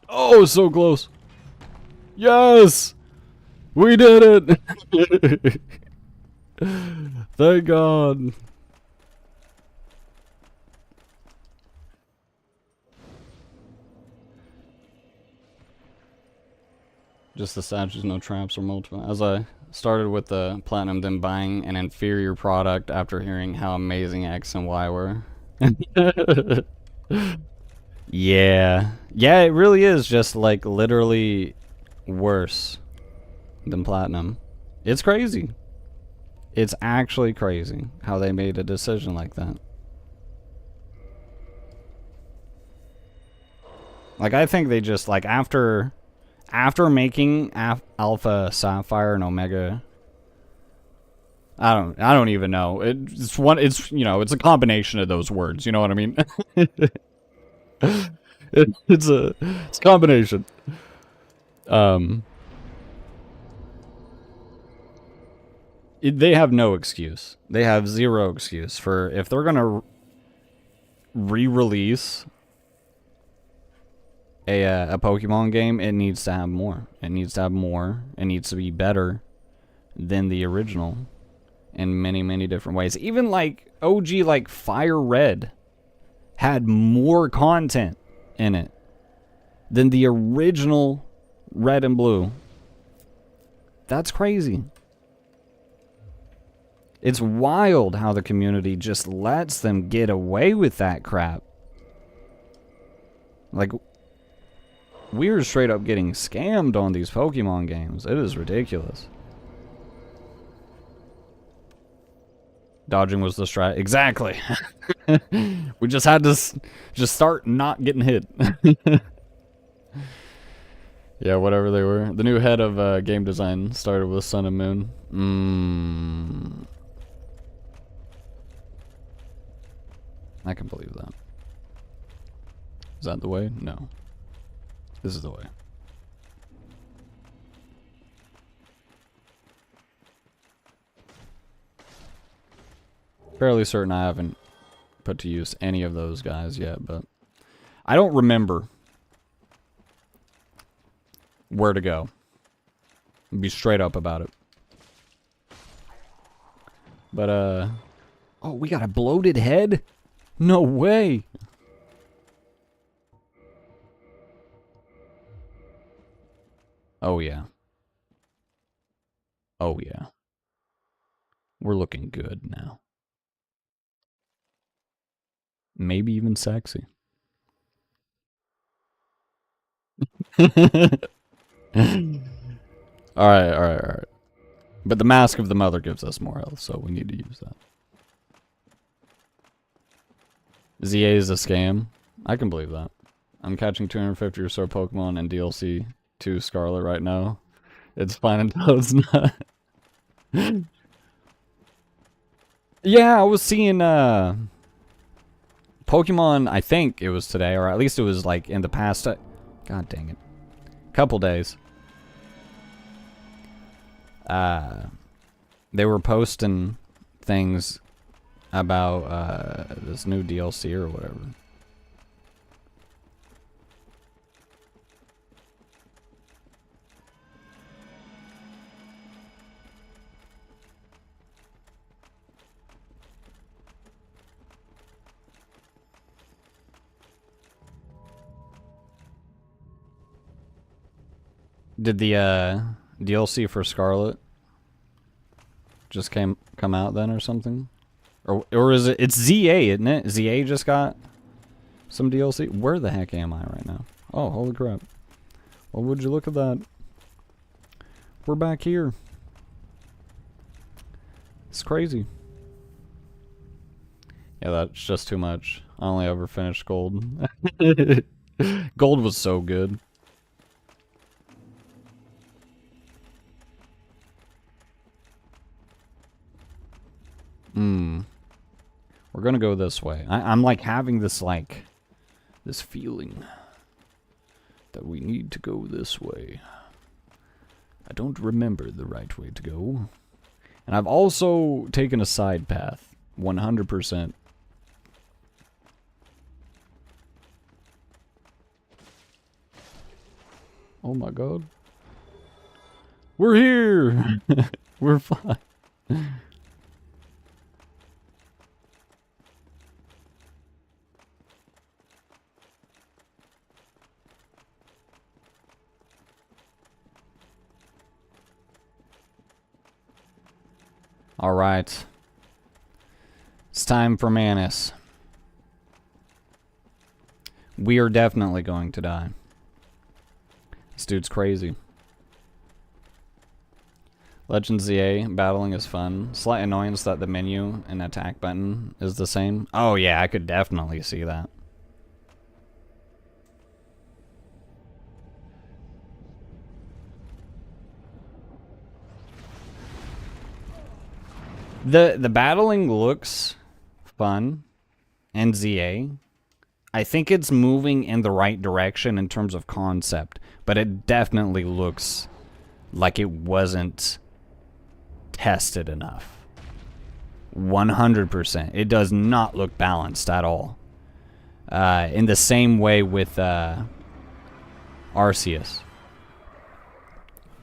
Oh, so close. Yes! We did it! Thank God. Just the statues, no traps or multiple. As I started with the platinum, then buying an inferior product after hearing how amazing X and Y were. Yeah. Yeah, it really is just like literally worse than platinum. It's crazy. It's actually crazy how they made a decision like that. Like, I think they just, like, after making Alpha Sapphire and Omega, I don't even know. It's you know, it's a combination of those words, you know what I mean? It's a combination. They have no excuse. They have zero excuse for if they're gonna re-release a Pokemon game. It needs to have more. It needs to have more. It needs to be better than the original in many, many different ways. Even like OG, like Fire Red, had more content in it than the original Red and Blue. That's crazy. It's wild how the community just lets them get away with that crap. Like, we're straight up getting scammed on these Pokemon games. It is ridiculous. Dodging was the strat. Exactly. We just had to just start not getting hit. Yeah, whatever they were. The new head of game design started with Sun and Moon. I can believe that. Is that the way? No. This is the way. Fairly certain I haven't put to use any of those guys yet, but I don't remember where to go. Be straight up about it. But, oh, we got a bloated head? No way! Oh, yeah. Oh, yeah. We're looking good now. Maybe even sexy. Alright. But the Mask of the Mother gives us more health, so we need to use that. ZA is a scam. I can believe that. I'm catching 250 or so Pokemon in DLC 2 Scarlet right now. It's fine until it's not. Yeah, I was seeing Pokemon, I think it was today, or at least it was like in the past. God dang it. Couple days. They were posting things about this new DLC or whatever. Did the DLC for Scarlet just come out then or something? Or is it? It's ZA, isn't it? ZA just got some DLC. Where the heck am I right now? Oh, holy crap! Well, would you look at that? We're back here. It's crazy. Yeah, that's just too much. I only ever finished Gold. Gold was so good. We're gonna go this way. I'm like having this this feeling that we need to go this way. I don't remember the right way to go. And I've also taken a side path. 100%. Oh my god. We're here! We're fine. Alright. It's time for Manus. We are definitely going to die. This dude's crazy. Legend ZA, battling is fun. Slight annoyance that the menu and attack button is the same. Oh yeah, I could definitely see that. The battling looks fun in ZA. I think it's moving in the right direction in terms of concept, but it definitely looks like it wasn't tested enough. 100%. It does not look balanced at all. In the same way with Arceus.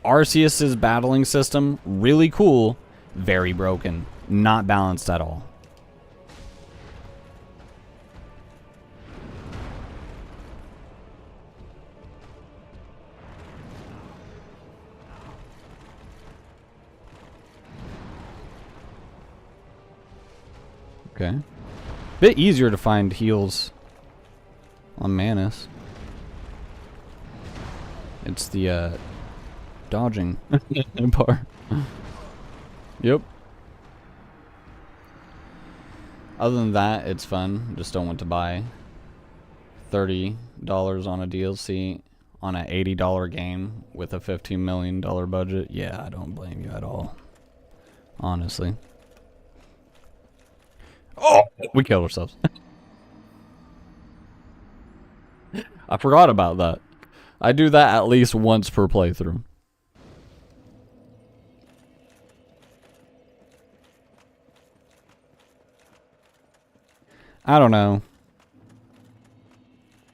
Arceus's battling system, really cool, very broken. Not balanced at all. Okay. Bit easier to find heals on Manus. It's the dodging part. Yep. Other than that, it's fun. Just don't want to buy $30 on a DLC on an $80 game with a $15 million budget. Yeah, I don't blame you at all. Honestly. Oh! We killed ourselves. I forgot about that. I do that at least once per playthrough. I don't know.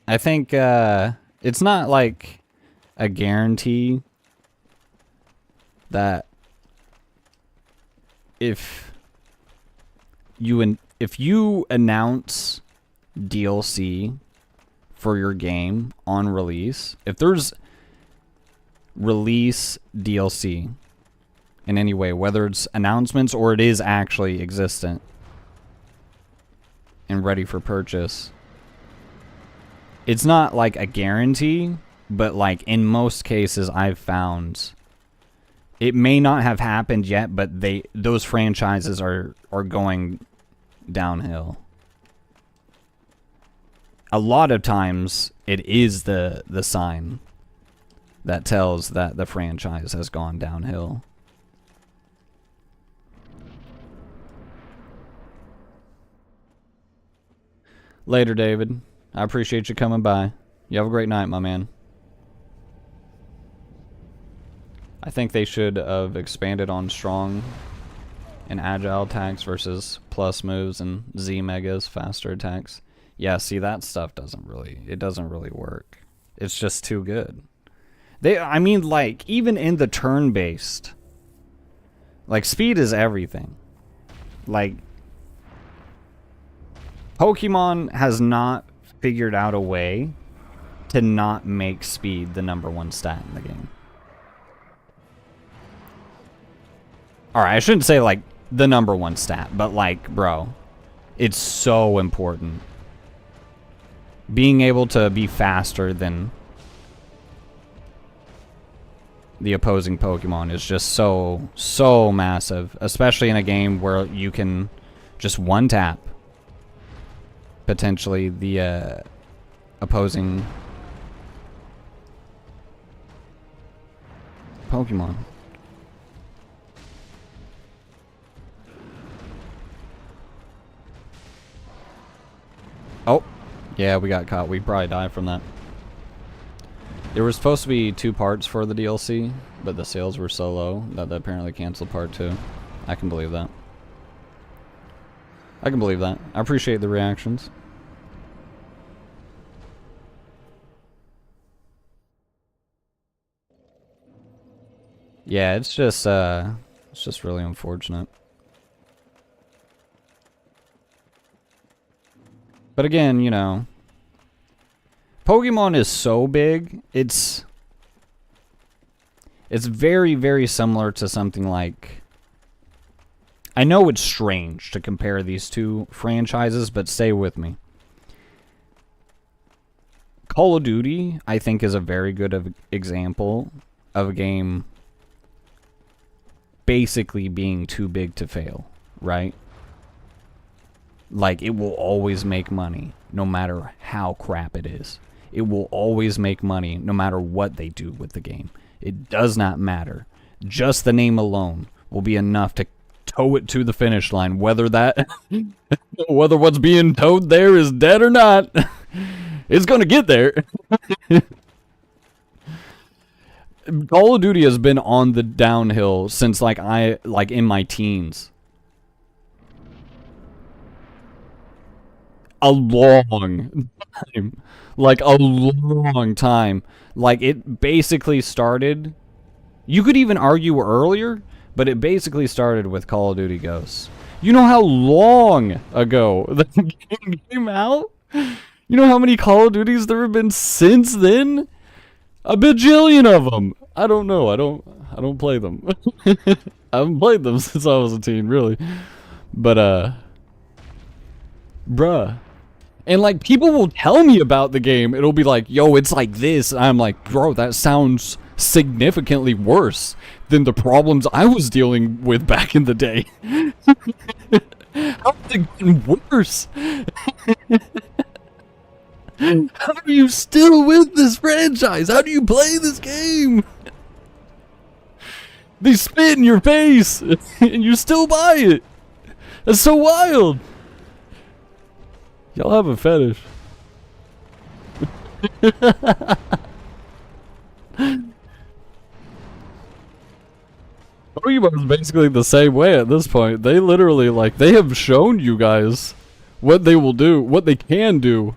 I think it's not like a guarantee that if you announce DLC for your game on release, if there's release DLC in any way, whether it's announcements or it is actually existent and ready for purchase, it's not like a guarantee, but like in most cases I've found It may not have happened yet, but those franchises are going downhill. A lot of times, it is the sign that tells that the franchise has gone downhill. Later, David. I appreciate you coming by. You have a great night, my man. I think they should have expanded on strong and agile attacks versus plus moves and Z megas, faster attacks. Yeah, see, that stuff doesn't really work. It's just too good. I mean, like, even in the turn-based, like, speed is everything. Like, Pokemon has not figured out a way to not make speed the #1 stat in the game. Alright, I shouldn't say, like, the #1 stat, but, like, bro, it's so important. Being able to be faster than the opposing Pokemon is just so massive, especially in a game where you can just one-tap potentially the opposing Pokemon. Oh, yeah, we got caught. We probably died from that. There was supposed to be 2 parts for the DLC, but the sales were so low that they apparently canceled part 2. I can believe that. I can believe that. I appreciate the reactions. Yeah, it's just really unfortunate. But again, you know, Pokemon is so big, it's very, very similar to something like... I know it's strange to compare these two franchises, but stay with me. Call of Duty, I think, is a very good example of a game basically being too big to fail, right? Like, it will always make money, no matter how crap it is. It will always make money, no matter what they do with the game. It does not matter. Just the name alone will be enough to tow it to the finish line, whether what's being towed there is dead or not. It's gonna get there. Call of Duty has been on the downhill since like in my teens. A long time. Like a long time. Like it basically started, you could even argue earlier, but it basically started with Call of Duty Ghosts. You know how long ago the game came out? You know how many Call of Duties there have been since then? A bajillion of them. I don't know. I don't play them. I haven't played them since I was a teen, really. But bruh. And like people will tell me about the game. It'll be like, "Yo, it's like this." And I'm like, "Bro, that sounds significantly worse than the problems I was dealing with back in the day." How's it getting worse? How are you still with this franchise? How do you play this game? They spit in your face, and you still buy it. That's so wild. Y'all have a fetish. Pokemon's basically the same way at this point. They literally, like, they have shown you guys what they will do, what they can do.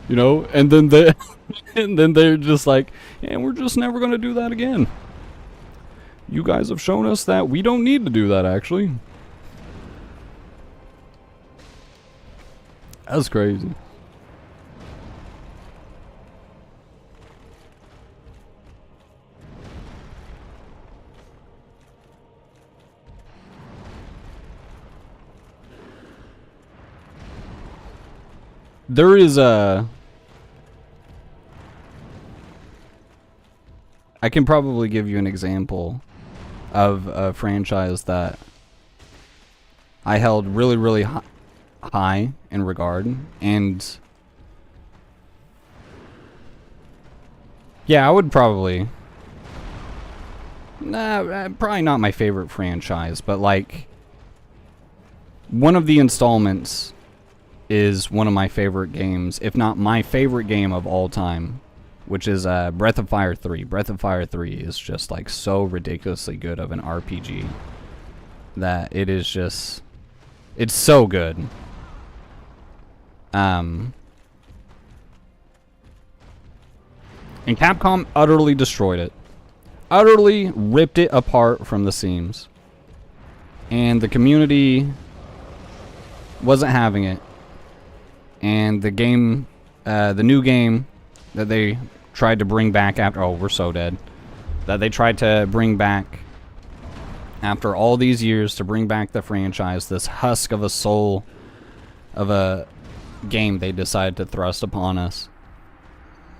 You know, and then they're just like, and we're just never gonna do that again. You guys have shown us that we don't need to do that, actually. That's crazy. There is a... I can probably give you an example of a franchise that I held really, really high in regard, and yeah, I would probably, probably not my favorite franchise, but like, one of the installments is one of my favorite games, if not my favorite game of all time, which is Breath of Fire 3. Breath of Fire 3 is just like so ridiculously good of an RPG that it is just, it's so good. And Capcom utterly destroyed it. Utterly ripped it apart from the seams. And the community wasn't having it. And the game, the new game that they tried to bring back after, oh, we're so dead. That they tried to bring back after all these years to bring back the franchise, this husk of a soul of a game they decided to thrust upon us,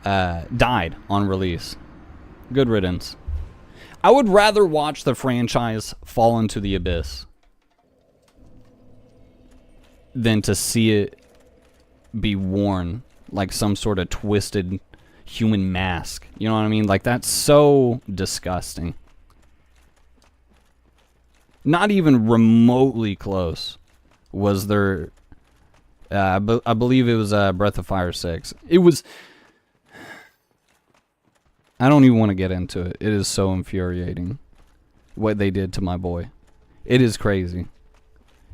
died on release. Good riddance. I would rather watch the franchise fall into the abyss than to see it be worn like some sort of twisted human mask. You know what I mean? Like, that's so disgusting. Not even remotely close was there. I believe it was Breath of Fire 6. It was... I don't even want to get into it. It is so infuriating what they did to my boy. It is crazy.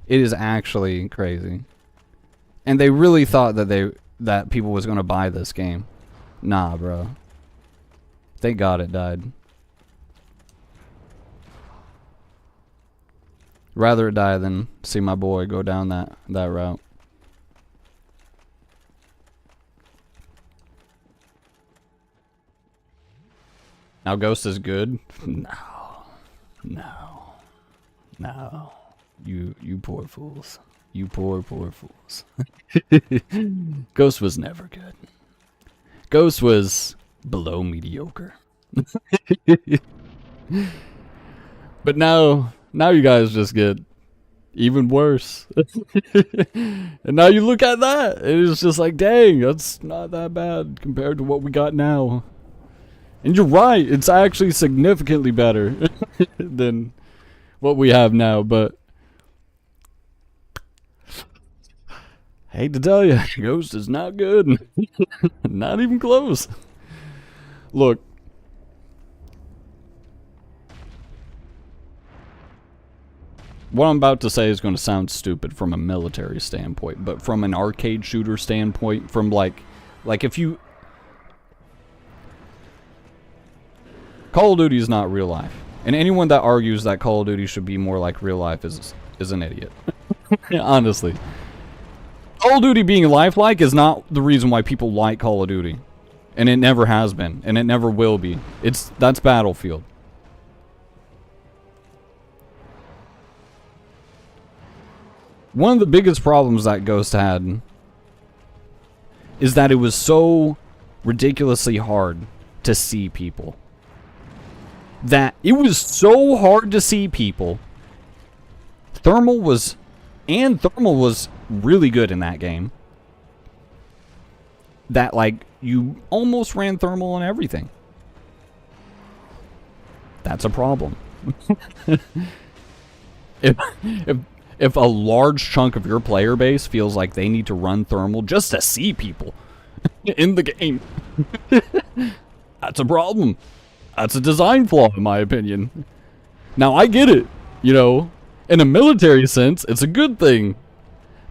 It is actually crazy. And they really thought that people was going to buy this game. Nah, bro. Thank God it died. Rather it die than see my boy go down that route. Now Ghost is good? No. You poor fools. You poor fools. Ghost was never good. Ghost was below mediocre. But now you guys just get even worse. And now you look at that, and it's just like, dang, that's not that bad compared to what we got now. And you're right, it's actually significantly better than what we have now, but I hate to tell you, Ghost is not good. Not even close. Look. What I'm about to say is going to sound stupid from a military standpoint, but from an arcade shooter standpoint, from like if you... Call of Duty is not real life. And anyone that argues that Call of Duty should be more like real life is an idiot. Honestly. Call of Duty being lifelike is not the reason why people like Call of Duty. And it never has been. And it never will be. That's Battlefield. One of the biggest problems that Ghost had is that it was so ridiculously hard to see people. That it was so hard to see people. Thermal was really good in that game. That, like, you almost ran thermal on everything. That's a problem. If a large chunk of your player base feels like they need to run thermal just to see people in the game, that's a problem. That's a design flaw, in my opinion. Now, I get it. You know, in a military sense, it's a good thing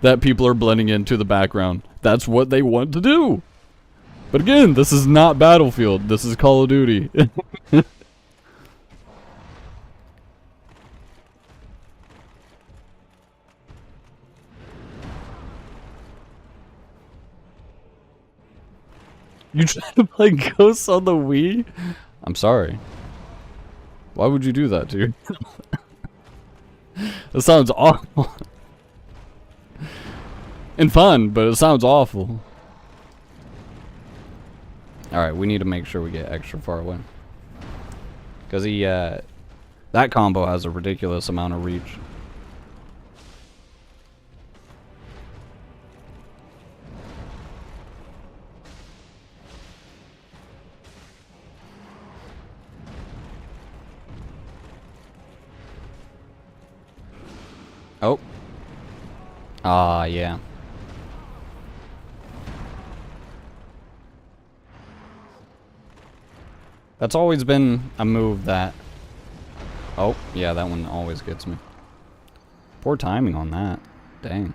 that people are blending into the background. That's what they want to do. But again, this is not Battlefield. This is Call of Duty. You trying to play Ghosts on the Wii? I'm sorry. Why would you do that to yourself? That sounds awful. And fun, but it sounds awful. Alright, we need to make sure we get extra far away. Because he That combo has a ridiculous amount of reach. Oh. Ah, yeah. That's always been a move that... Oh, yeah, that one always gets me. Poor timing on that. Dang.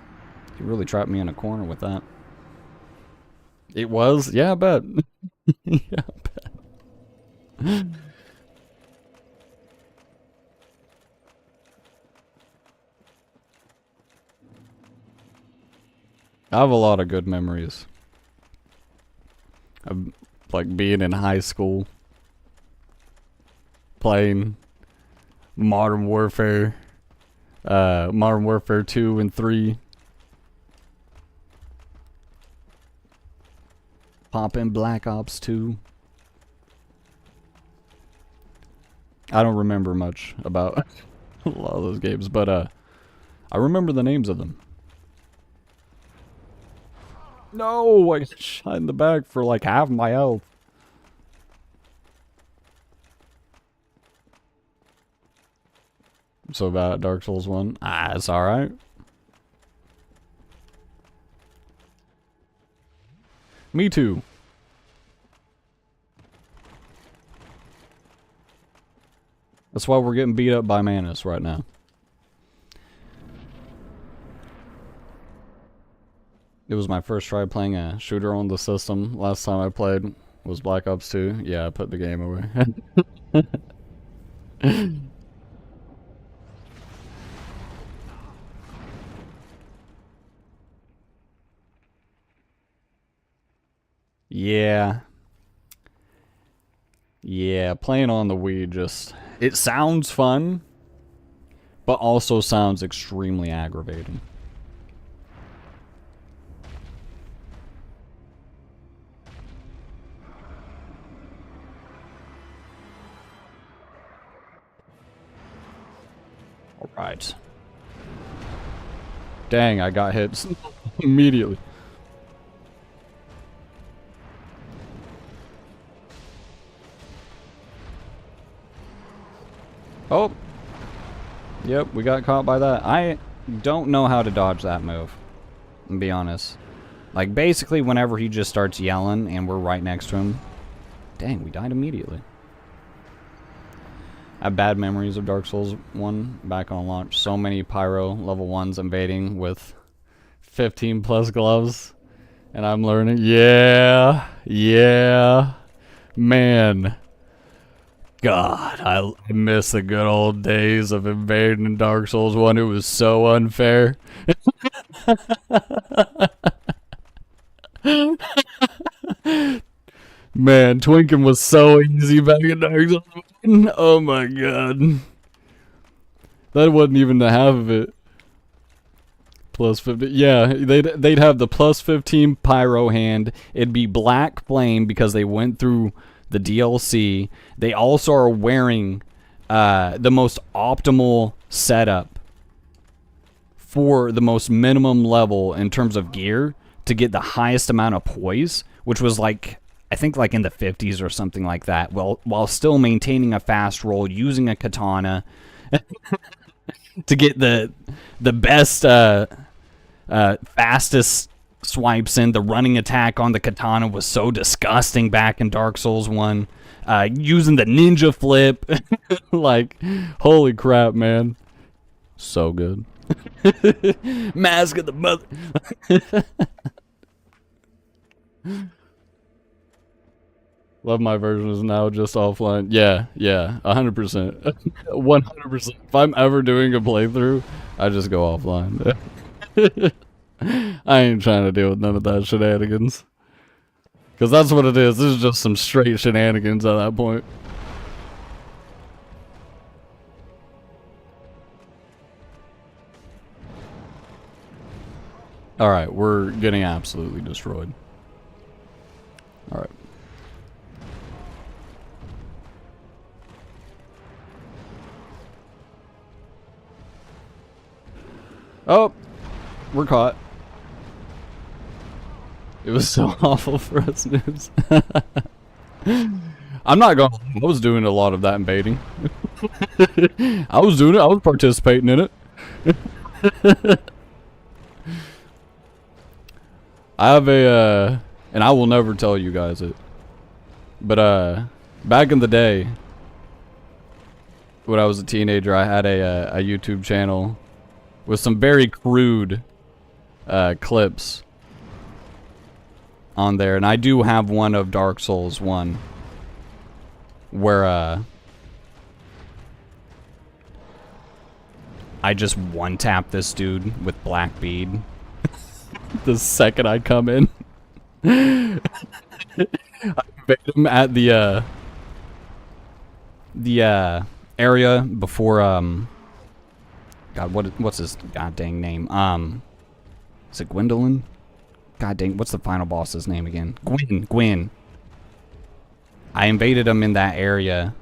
You really trapped me in a corner with that. It was? Yeah, I bet. Yeah, I bet. I have a lot of good memories of, like, being in high school, playing Modern Warfare 2 and 3. Poppin' Black Ops 2. I don't remember much about a lot of those games, but I remember the names of them. No, I got shot in the back for like half my health. So bad at Dark Souls 1. Ah, it's alright. Me too. That's why we're getting beat up by Manus right now. It was my first try playing a shooter on the system. Last time I played was Black Ops 2. Yeah, I put the game away. Yeah. Yeah, playing on the Wii just... It sounds fun, but also sounds extremely aggravating. Alright. Dang, I got hit immediately. Oh. Yep, we got caught by that. I don't know how to dodge that move, to be honest. Like, basically, whenever he just starts yelling and we're right next to him. Dang, we died immediately. I have bad memories of Dark Souls 1 back on launch. So many Pyro level 1s invading with 15 plus gloves. And I'm learning. Yeah. Yeah. Man. God, I miss the good old days of invading in Dark Souls 1. It was so unfair. Man, Twinking was so easy back in Dark Souls 1. Oh my god. That wasn't even the half of it. Plus 50. Yeah, they'd have the plus 15 pyro hand. It'd be Black Flame because they went through the DLC. They also are wearing the most optimal setup for the most minimum level in terms of gear to get the highest amount of poise, which was like, I think like in the 50s or something like that, while still maintaining a fast roll, using a katana to get the best fastest swipes in. The running attack on the katana was so disgusting back in Dark Souls 1. Using the ninja flip. Like, holy crap, man. So good. Mask of the mother. Love my version is now just offline. Yeah, 100%. 100%. If I'm ever doing a playthrough, I just go offline. I ain't trying to deal with none of that shenanigans. Because that's what it is. This is just some straight shenanigans at that point. Alright, we're getting absolutely destroyed. Alright. Oh, we're caught. It was so awful for us noobs. I'm not going. I was doing a lot of that invading. I was doing it. I was participating in it. I have a, and I will never tell you guys it, but back in the day, when I was a teenager, I had a YouTube channel with some very crude clips on there, and I do have one of Dark Souls 1 where I just one-tap this dude with Black Bead the second I come in. I invade him at the area before God, what's his god dang name? Is it Gwendolyn? God dang, what's the final boss's name again? Gwen. I invaded him in that area.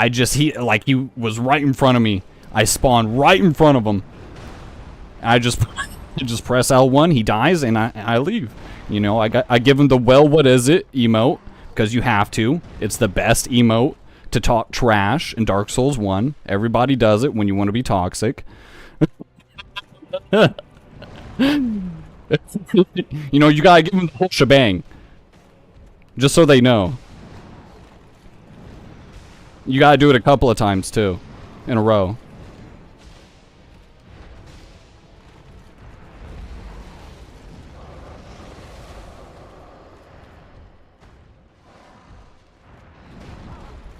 He was right in front of me. I spawned right in front of him. I just press L1, he dies, and I leave. You know, I give him the well, what is it emote, because you have to. It's the best emote to talk trash in Dark Souls 1. Everybody does it when you want to be toxic. You know, you gotta give them the whole shebang. Just so they know. You gotta do it a couple of times, too. In a row.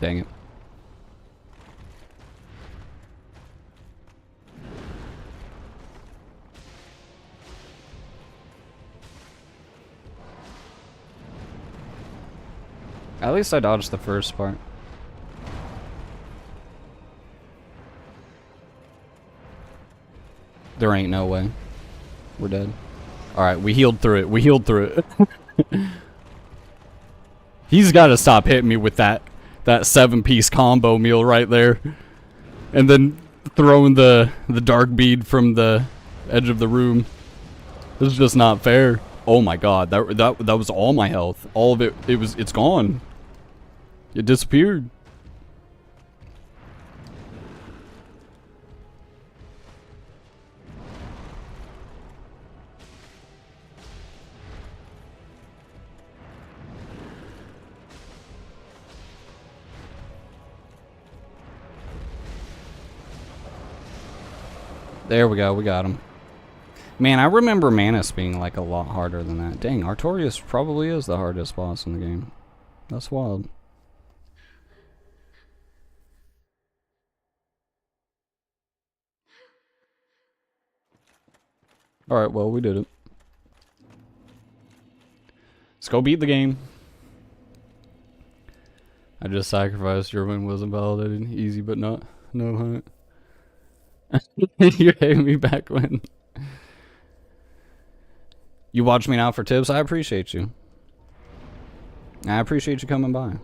Dang it. At least I dodged the first part. There ain't no way. We're dead. Alright, we healed through it. He's gotta stop hitting me with that 7-piece combo meal right there. And then throwing the dark bead from the edge of the room. This is just not fair. Oh my god, that was all my health. All of it, it's gone. It disappeared. There we go, we got him. Man, I remember Manus being like a lot harder than that. Dang, Artorias probably is the hardest boss in the game. That's wild. Alright, well, we did it. Let's go beat the game. I just sacrificed. Your win was invalidated. Easy, but not. No hunt. You hate me back when. You watch me now for tips. I appreciate you. I appreciate you coming by.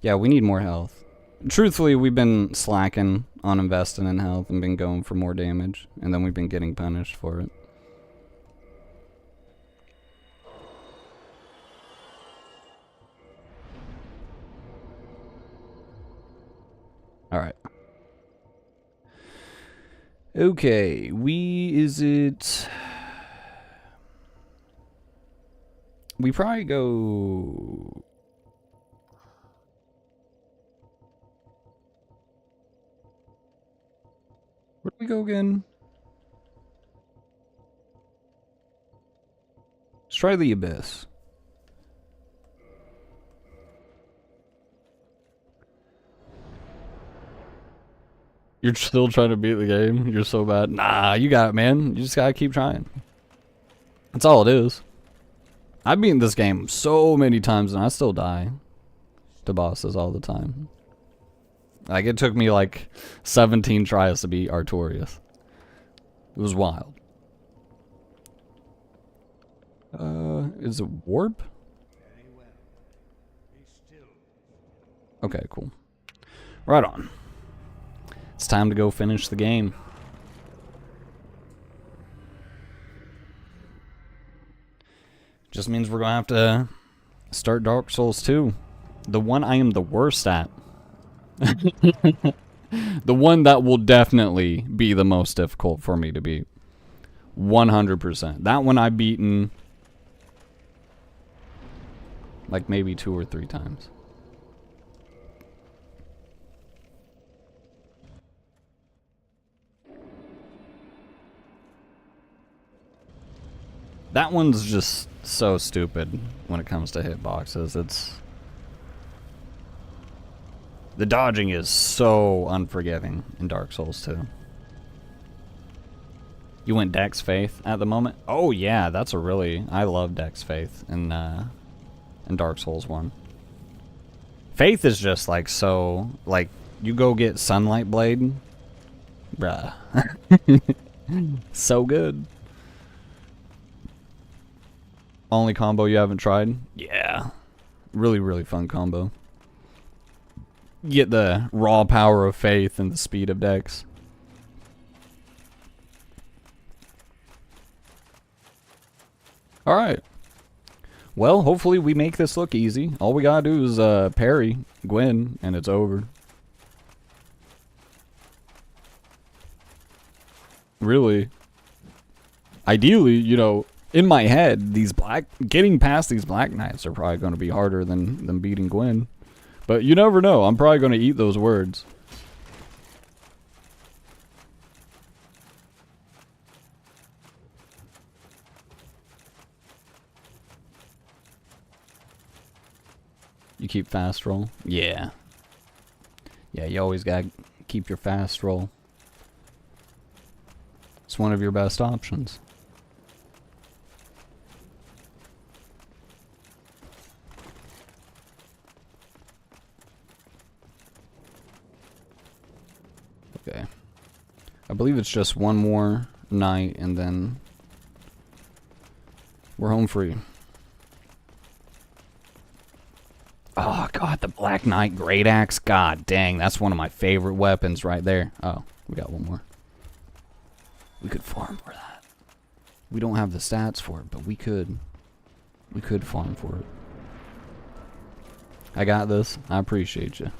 Yeah, we need more health. Truthfully, we've been slacking on investing in health and been going for more damage, and then we've been getting punished for it. Alright. Okay, we probably go... Where do we go again? Let's try the Abyss. You're still trying to beat the game? You're so bad. Nah, you got it, man. You just gotta keep trying. That's all it is. I've beaten this game so many times and I still die to bosses all the time. Like, it took me like 17 tries to beat Artorias. It was wild. Is it warp? Okay, cool. Right on. It's time to go finish the game. Just means we're gonna have to start Dark Souls 2. The one I am the worst at. The one that will definitely be the most difficult for me to beat. 100%. That one I've beaten like maybe 2 or 3 times. That one's just so stupid when it comes to hitboxes. The dodging is so unforgiving in Dark Souls 2. You went Dex Faith at the moment? Oh yeah, that's a really... I love Dex Faith in Dark Souls 1. Faith is just like so... Like, you go get Sunlight Blade. Bruh. So good. Only combo you haven't tried? Yeah. Really, really fun combo. You get the raw power of Faith and the speed of Dex. Alright. Well, hopefully we make this look easy. All we gotta do is parry Gwen, and it's over. Really. Ideally, you know, in my head, getting past these Black Knights are probably going to be harder than beating Gwen. But you never know. I'm probably going to eat those words. You keep fast roll? Yeah. Yeah, you always got to keep your fast roll. It's one of your best options. Okay. I believe it's just one more night and then we're home free. Oh god, the Black Knight Great Axe. God dang, that's one of my favorite weapons right there. Oh, we got one more. We could farm for that. We don't have the stats for it, but we could. We could farm for it. I got this. I appreciate you.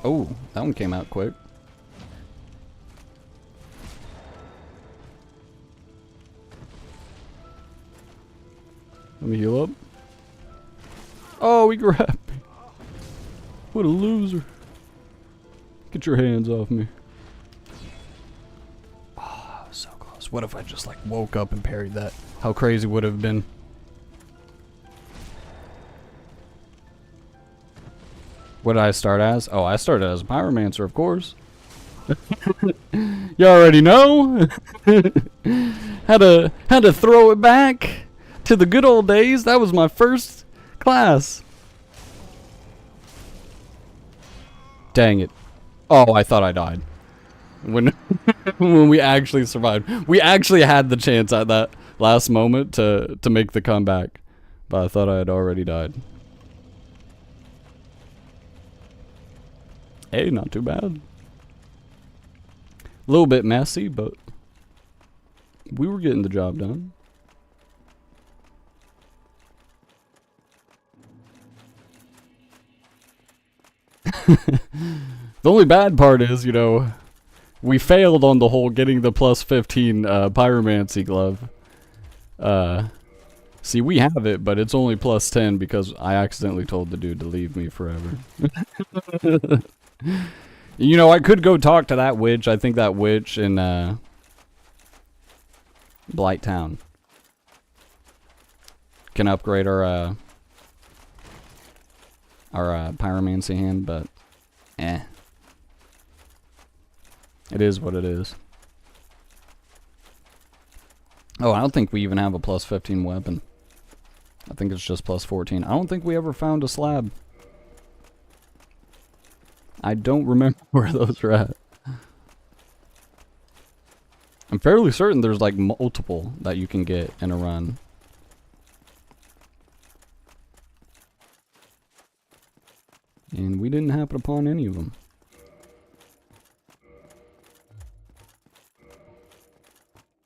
Oh, that one came out quick. Let me heal up. Oh, he grabbed me. What a loser. Get your hands off me. Oh, so close. What if I just like woke up and parried that? How crazy would it have been? What did I start as? Oh, I started as a pyromancer, of course. You already know. Had to throw it back to the good old days. That was my first class. Dang it. Oh, I thought I died. When when we actually survived. We actually had the chance at that last moment to make the comeback. But I thought I had already died. Hey, not too bad. A little bit messy, but we were getting the job done. The only bad part is, you know, we failed on the whole getting the plus 15 pyromancy glove. See, we have it, but it's only plus 10 because I accidentally told the dude to leave me forever. You know, I could go talk to that witch. I think that witch in Blight Town can upgrade our pyromancy hand, but it is what it is. Oh, I don't think we even have a plus 15 weapon. I think it's just plus 14. I don't think we ever found a slab. I don't remember where those are at. I'm fairly certain there's like multiple that you can get in a run. And we didn't happen upon any of them.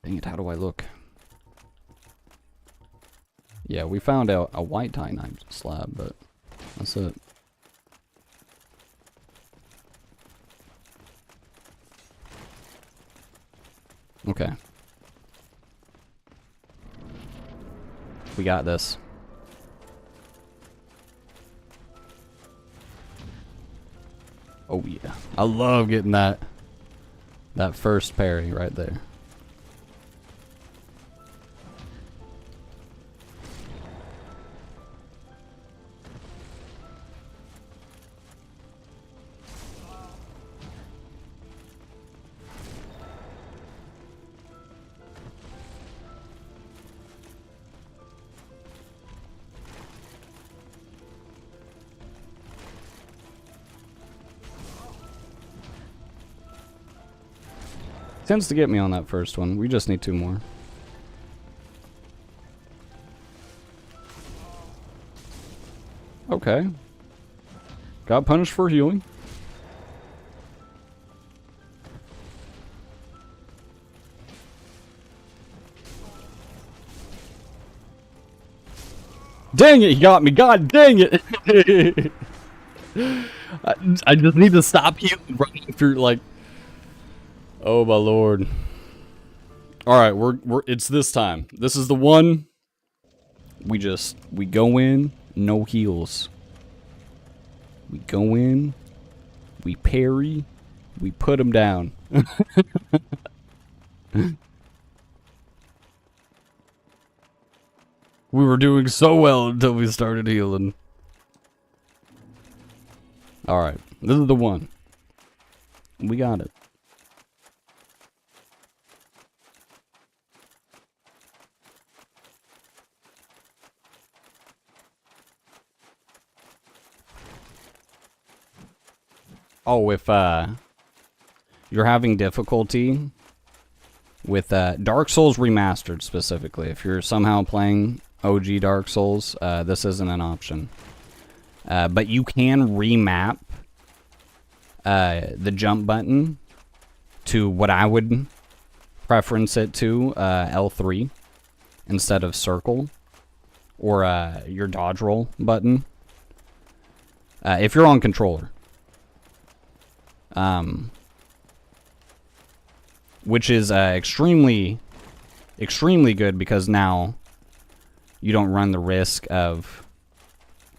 Dang it, how do I look? Yeah, we found out a white titanite slab, but that's it. Okay. We got this. Oh yeah. I love getting that first parry right there. Tends to get me on that first one. We just need 2 more. Okay. Got punished for healing. Dang it, he got me. God dang it. I just need to stop healing running through like... Oh my lord. Alright, it's this time. This is the one. We go in, no heals. We go in, we parry, we put him down. We were doing so well until we started healing. Alright, this is the one. We got it. Oh, if you're having difficulty with Dark Souls Remastered specifically, if you're somehow playing OG Dark Souls, this isn't an option. But you can remap the jump button to what I would preference it to, L3 instead of circle, or your dodge roll button, if you're on controller. Which is extremely good, because now you don't run the risk of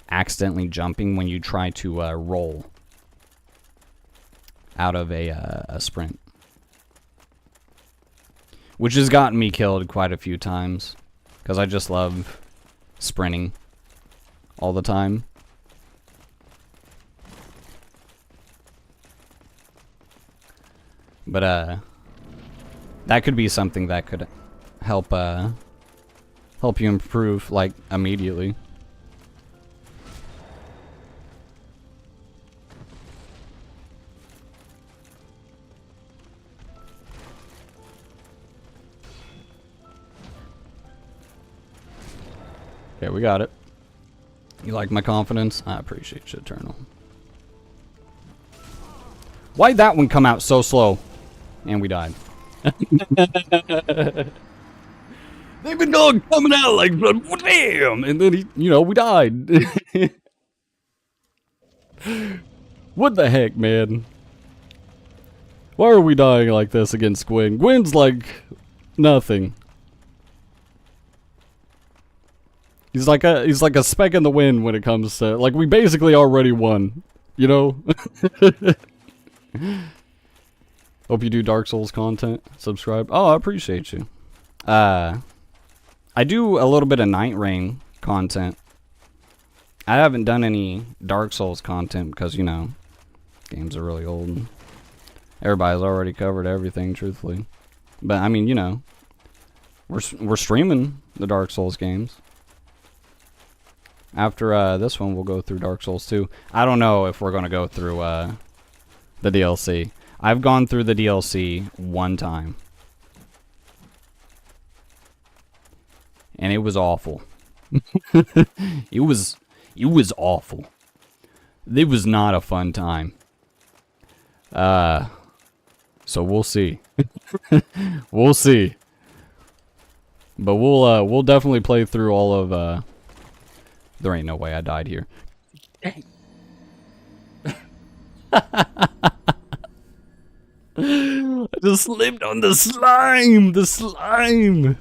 accidentally jumping when you try to roll out of a sprint, which has gotten me killed quite a few times because I just love sprinting all the time. But that could be something that could help you improve like immediately. Okay, we got it. You like my confidence? I appreciate you, Eternal. Why'd that one come out so slow? And we died. They've been coming out like, damn! And then, we died. What the heck, man? Why are we dying like this against Gwyn? Gwyn's like nothing. He's like a speck in the wind when it comes to, like, we basically already won, you know? Hope you do Dark Souls content. Subscribe. Oh, I appreciate you. I do a little bit of Night Rain content. I haven't done any Dark Souls content because, games are really old. Everybody's already covered everything, truthfully. But, I mean, we're streaming the Dark Souls games. After this one, we'll go through Dark Souls 2. I don't know if we're going to go through the DLC. I've gone through the DLC one time. and it was awful. It was awful. It was not a fun time. So we'll see. We'll see. But we'll definitely play through all of there ain't no way I died here. I just slipped on the slime! The slime!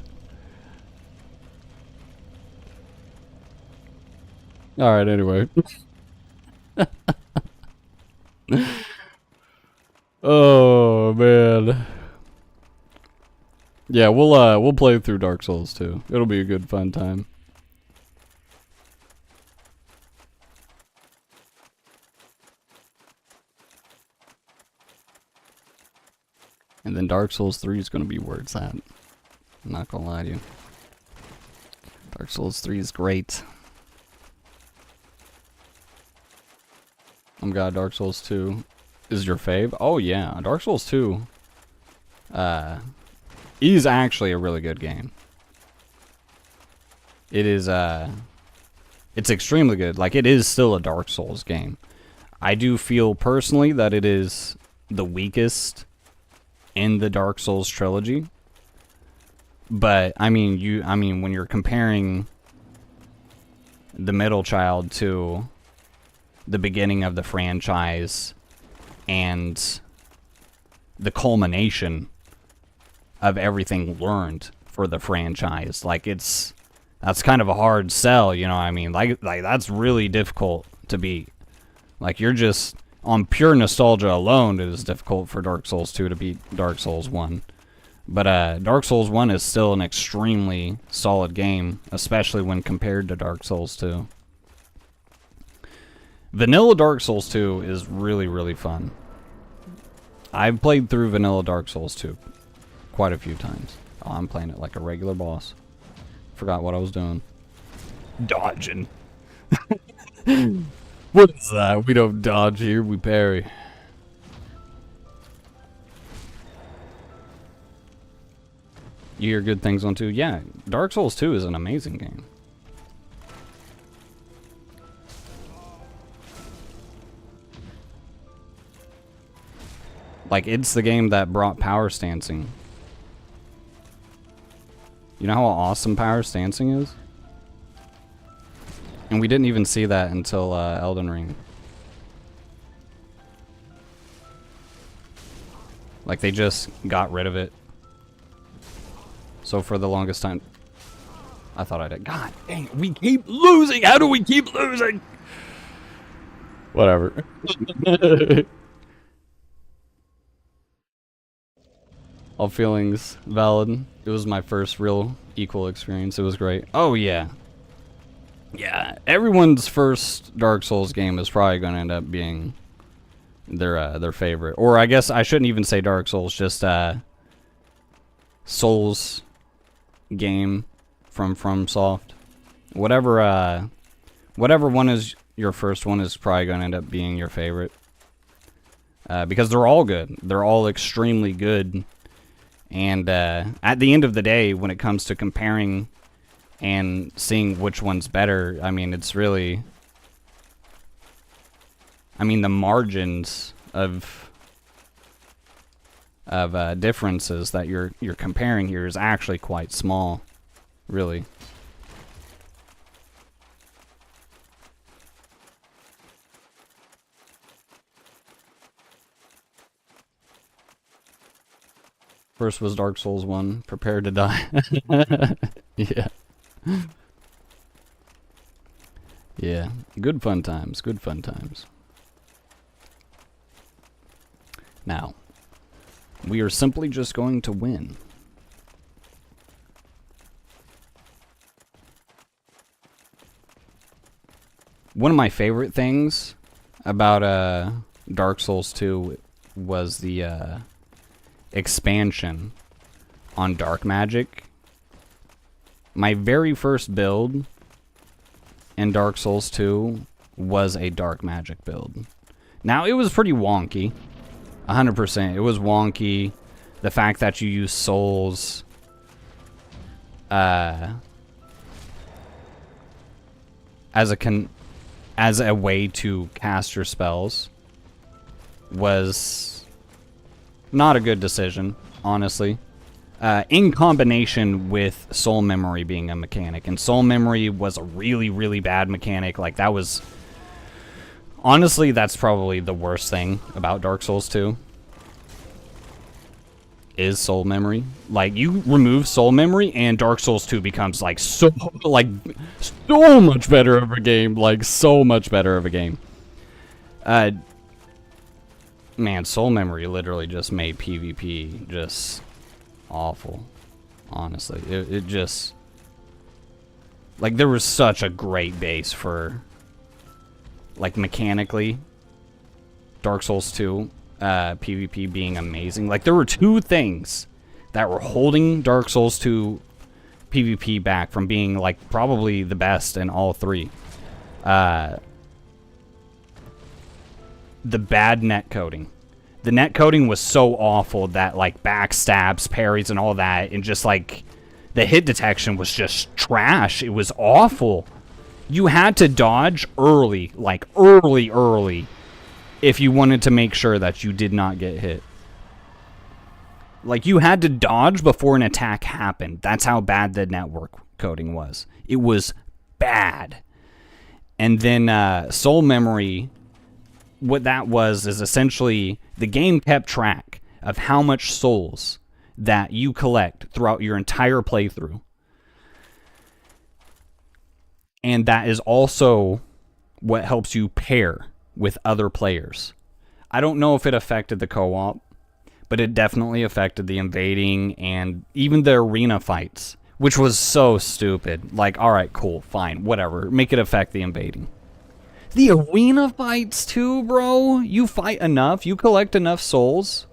Alright, anyway. Oh, man. Yeah, we'll play through Dark Souls too. It'll be a good fun time. And then Dark Souls 3 is going to be where it's at. I'm not going to lie to you. Dark Souls 3 is great. I'm glad Dark Souls 2 is your fave. Oh yeah, Dark Souls 2 is actually a really good game. It is, it's extremely good. Like, it is still a Dark Souls game. I do feel personally that it is the weakest in the Dark Souls trilogy. But I mean when you're comparing the middle child to the beginning of the franchise and the culmination of everything learned for the franchise, like that's kind of a hard sell, you know what I mean? Like that's really difficult to beat. Like, you're just on pure nostalgia alone, it is difficult for Dark Souls 2 to beat Dark Souls 1. But Dark Souls 1 is still an extremely solid game, especially when compared to Dark Souls 2. Vanilla Dark Souls 2 is really, really fun. I've played through Vanilla Dark Souls 2 quite a few times. Oh, I'm playing it like a regular boss. Forgot what I was doing. Dodging. What is that? We don't dodge here, we parry. You hear good things on 2? Yeah, Dark Souls 2 is an amazing game. Like, it's the game that brought power stancing. You know how awesome power stancing is? And we didn't even see that until Elden Ring. Like, they just got rid of it. So for the longest time... I thought I did. God dang it, we keep losing! How do we keep losing? Whatever. All feelings valid. It was my first real equal experience. It was great. Oh, yeah. Yeah, everyone's first Dark Souls game is probably going to end up being their favorite. Or I guess I shouldn't even say Dark Souls, just Souls game from FromSoft. Whatever one is your first one is probably going to end up being your favorite. Because they're all good. They're all extremely good. And at the end of the day, when it comes to comparing and seeing which one's better, I mean, it's really... I mean, the margins of differences that you're comparing here is actually quite small, really. First was Dark Souls 1, prepare to die. Yeah. Yeah, good fun times, good fun times. Now, we are simply just going to win. One of my favorite things about Dark Souls 2 was the expansion on dark magic. My very first build in Dark Souls 2 was a dark magic build. Now, it was pretty wonky. 100%. It was wonky. The fact that you use souls as a way to cast your spells was not a good decision, honestly. In combination with Soul Memory being a mechanic. And Soul Memory was a really, really bad mechanic. Like, that was... Honestly, that's probably the worst thing about Dark Souls 2. Is Soul Memory. Like, you remove Soul Memory and Dark Souls 2 becomes, like, so much better of a game. Like, so much better of a game. Man, Soul Memory literally just made PvP just... awful, honestly. It just, like, there was such a great base for, like, mechanically, Dark Souls 2 PvP being amazing. Like, there were two things that were holding Dark Souls 2 PvP back from being, like, probably the best in all three. The bad netcoding. The netcoding was so awful that, like, backstabs, parries, and all that, and just, like, the hit detection was just trash. It was awful. You had to dodge early, like, early, if you wanted to make sure that you did not get hit. Like, you had to dodge before an attack happened. That's how bad the network coding was. It was bad. And then, Soul Memory... what that was is essentially the game kept track of how much souls that you collect throughout your entire playthrough. And that is also what helps you pair with other players. I don't know if it affected the co-op, but it definitely affected the invading and even the arena fights, which was so stupid. Like, alright, cool, fine, whatever. Make it affect the invading. The arena fights too, bro. You fight enough, you collect enough souls.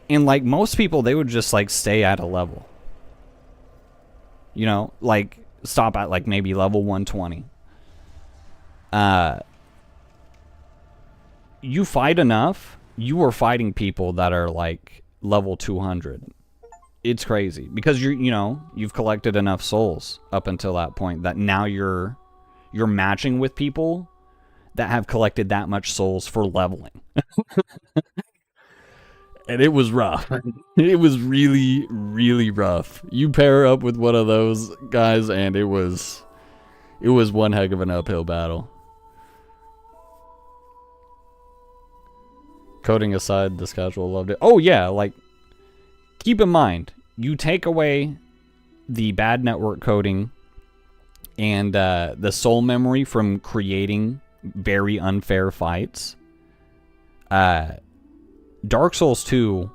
And like most people, they would just like stay at a level. You know, like stop at like maybe level 120. You fight enough, you are fighting people that are like level 200. It's crazy because you've collected enough souls up until that point that now you're matching with people that have collected that much souls for leveling. And it was rough. It was really, really rough. You pair up with one of those guys and it was one heck of an uphill battle. Coding aside, the schedule loved it. Oh yeah, like, keep in mind, you take away the bad network coding and the soul memory from creating very unfair fights. Dark Souls 2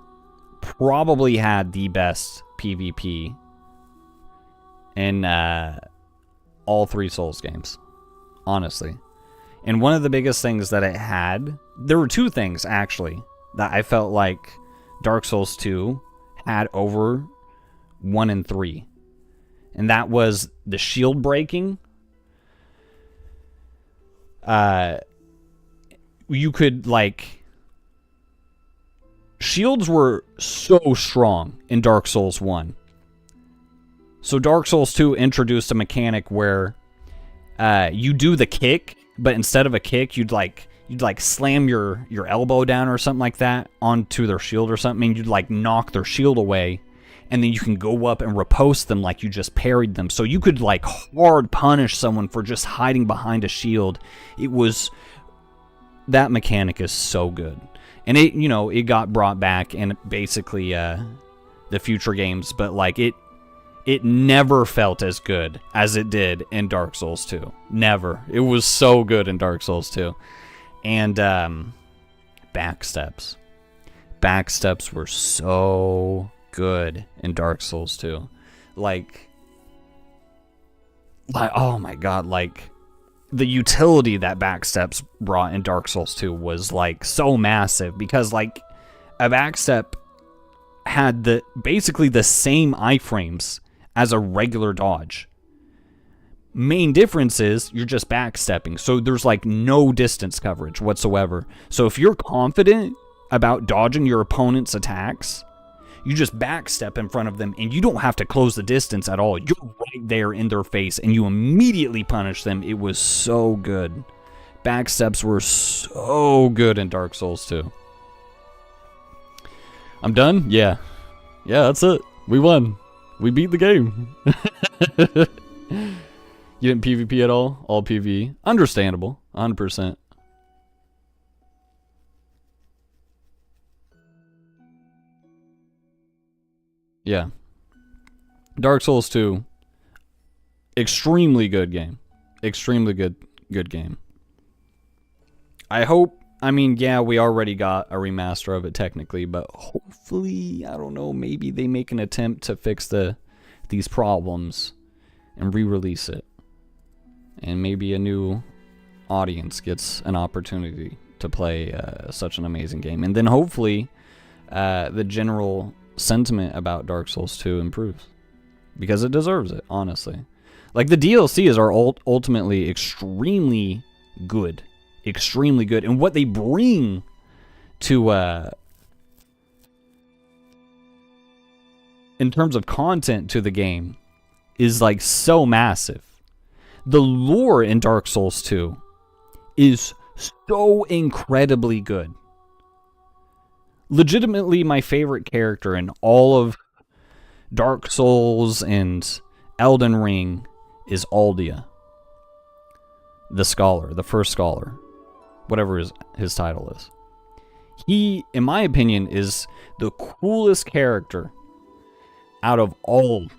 probably had the best PvP in all three Souls games, honestly. And one of the biggest things that it had, there were two things actually that I felt like Dark Souls 2 had over 1 and 3. And that was the shield breaking. You could, like... Shields were so strong in Dark Souls 1. So Dark Souls 2 introduced a mechanic where you do the kick, but instead of a kick, you'd slam your elbow down or something like that onto their shield or something, and you'd like knock their shield away. And then you can go up and riposte them like you just parried them. So you could like hard punish someone for just hiding behind a shield. That mechanic is so good. And it got brought back in basically the future games, but like it never felt as good as it did in Dark Souls 2. Never. It was so good in Dark Souls 2. And backsteps. Backsteps were so good in Dark Souls 2. Like oh my god, like the utility that backsteps brought in Dark Souls 2 was like so massive, because like a backstep had basically the same iframes as a regular dodge. Main difference is you're just backstepping, so there's like no distance coverage whatsoever. So if you're confident about dodging your opponent's attacks, you just backstep in front of them and you don't have to close the distance at all. You're right right there in their face, and you immediately punish them. It was so good. Backsteps were so good in Dark Souls 2. I'm done? Yeah. Yeah, that's it. We won. We beat the game. You didn't PvP at all? All PvE? Understandable. 100%. Yeah. Dark Souls 2. Extremely good game. Extremely good game. I hope, I mean, yeah, we already got a remaster of it technically, but hopefully, I don't know, maybe they make an attempt to fix these problems and re-release it. And maybe a new audience gets an opportunity to play such an amazing game. And then hopefully the general sentiment about Dark Souls 2 improves. Because it deserves it, honestly. Like, the DLCs are ultimately extremely good. Extremely good. And what they bring to, in terms of content to the game, is, like, so massive. The lore in Dark Souls 2 is so incredibly good. Legitimately, my favorite character in all of Dark Souls and Elden Ring is Aldia. The Scholar, the first Scholar. Whatever his title is. He, in my opinion, is the coolest character out of all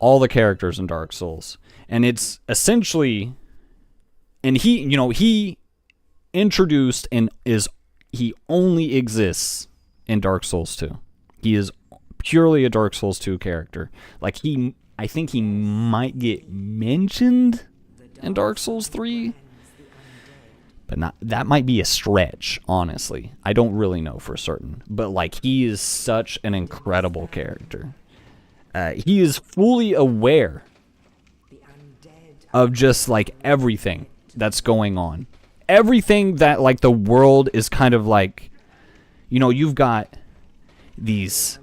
the characters in Dark Souls. And it's essentially, and he introduced and he only exists in Dark Souls 2. He is purely a Dark Souls 2 character. Like, I think he might get mentioned in Dark Souls 3, but that might be a stretch, honestly. I don't really know for certain, but like, he is such an incredible character. He is fully aware of just, like, everything that's going on. Everything that, like, the world is kind of like, you've got these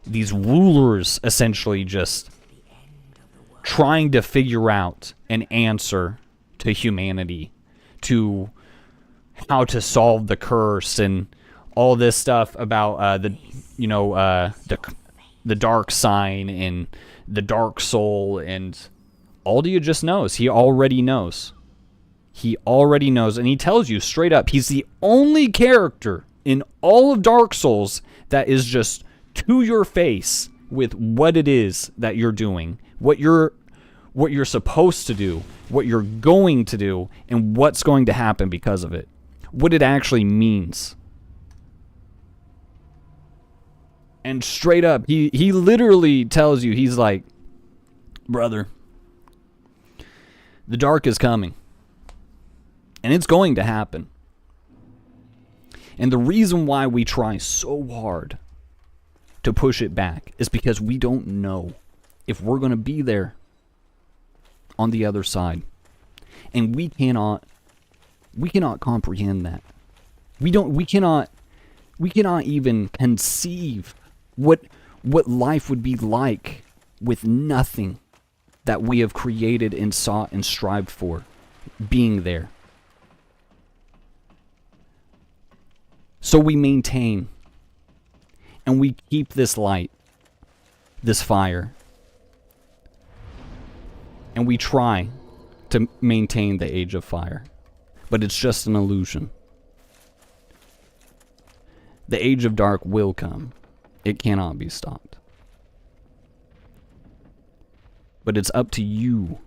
rulers essentially just trying to figure out an answer to humanity, to how to solve the curse and all this stuff about the dark sign and the dark soul, and Aldia just knows. He already knows. He already knows, and he tells you straight up, he's the only character in all of Dark Souls that is just to your face with what it is that you're doing, what you're supposed to do, what you're going to do, and what's going to happen because of it. What it actually means. And straight up, he literally tells you, he's like, brother, the dark is coming. And it's going to happen. And the reason why we try so hard to push it back is because we don't know if we're going to be there on the other side. And we cannot comprehend that. We cannot even conceive what life would be like with nothing that we have created and sought and strived for being there. So we maintain and we keep this light, this fire, and we try to maintain the age of fire. But it's just an illusion. The age of dark will come. It cannot be stopped. But it's up to you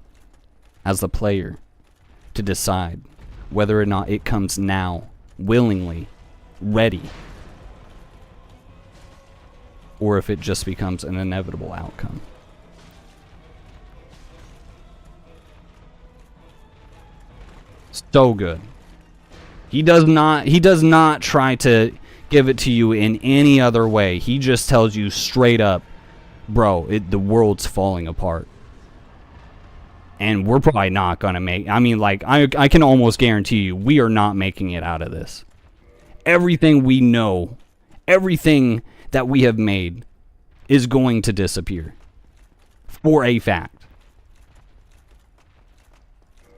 as the player to decide whether or not it comes now, willingly, ready, or if it just becomes an inevitable outcome. So good. He does not try to give it to you in any other way. He just tells you straight up, bro, the world's falling apart. And we're probably not going to make... I mean, like, I can almost guarantee you, we are not making it out of this. Everything we know, everything that we have made is going to disappear. For a fact.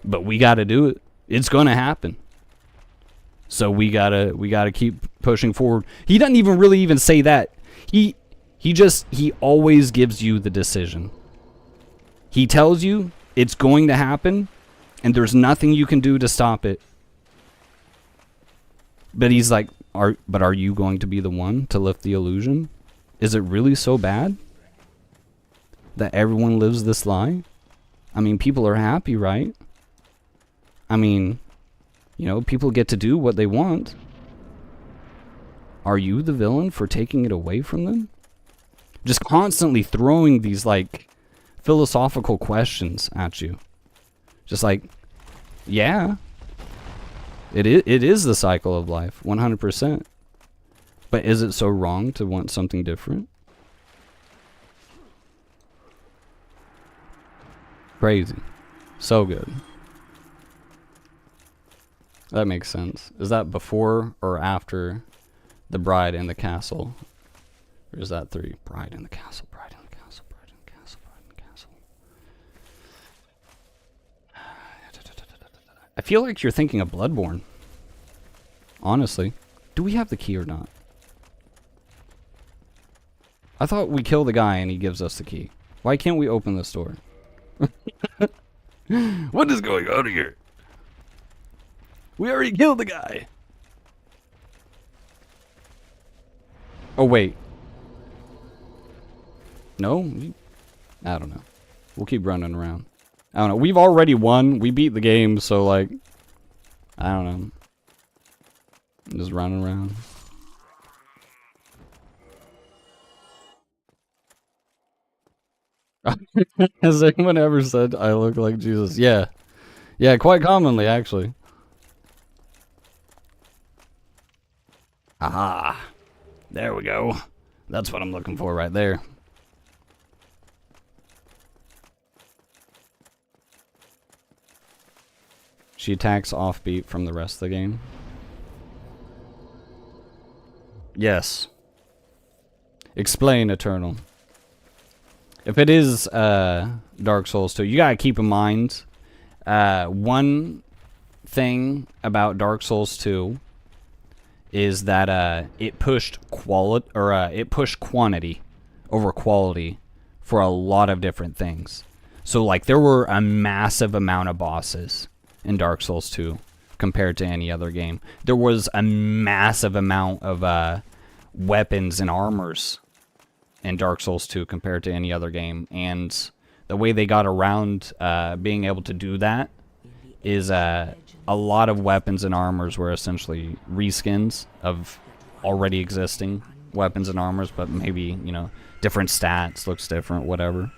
But we got to do it. It's going to happen. So we gotta keep pushing forward. He doesn't even really even say that. He always gives you the decision. He tells you it's going to happen, and there's nothing you can do to stop it. But he's like, are you going to be the one to lift the illusion? Is it really so bad that everyone lives this lie? I mean, people are happy, right? I mean, you know, people get to do what they want. Are you the villain for taking it away from them? Just constantly throwing these, like, philosophical questions at you. Just like, yeah. It is the cycle of life, 100%. But is it so wrong to want something different? Crazy. So good. That makes sense. Is that before or after the bride in the castle? Or is that 3? Bride in the castle, bride in the castle, bride in the castle, bride in the castle. I feel like you're thinking of Bloodborne. Honestly. Do we have the key or not? I thought we kill the guy and he gives us the key. Why can't we open this door? What is going on here? We already killed the guy. Oh, wait. No? I don't know. We'll keep running around. I don't know. We've already won. We beat the game, so, like, I don't know. I'm just running around. Has anyone ever said I look like Jesus? Yeah. Yeah, quite commonly, actually. Aha. There we go. That's what I'm looking for right there. She attacks offbeat from the rest of the game. Yes. Explain, Eternal. If it is Dark Souls 2, you gotta keep in mind one thing about Dark Souls 2 is that it pushed quantity over quality for a lot of different things. So like there were a massive amount of bosses in Dark Souls 2 compared to any other game. There was a massive amount of weapons and armors in Dark Souls 2 compared to any other game, and the way they got around being able to do that is a lot of weapons and armors were essentially reskins of already existing weapons and armors, but maybe, you know, different stats, looks different, whatever.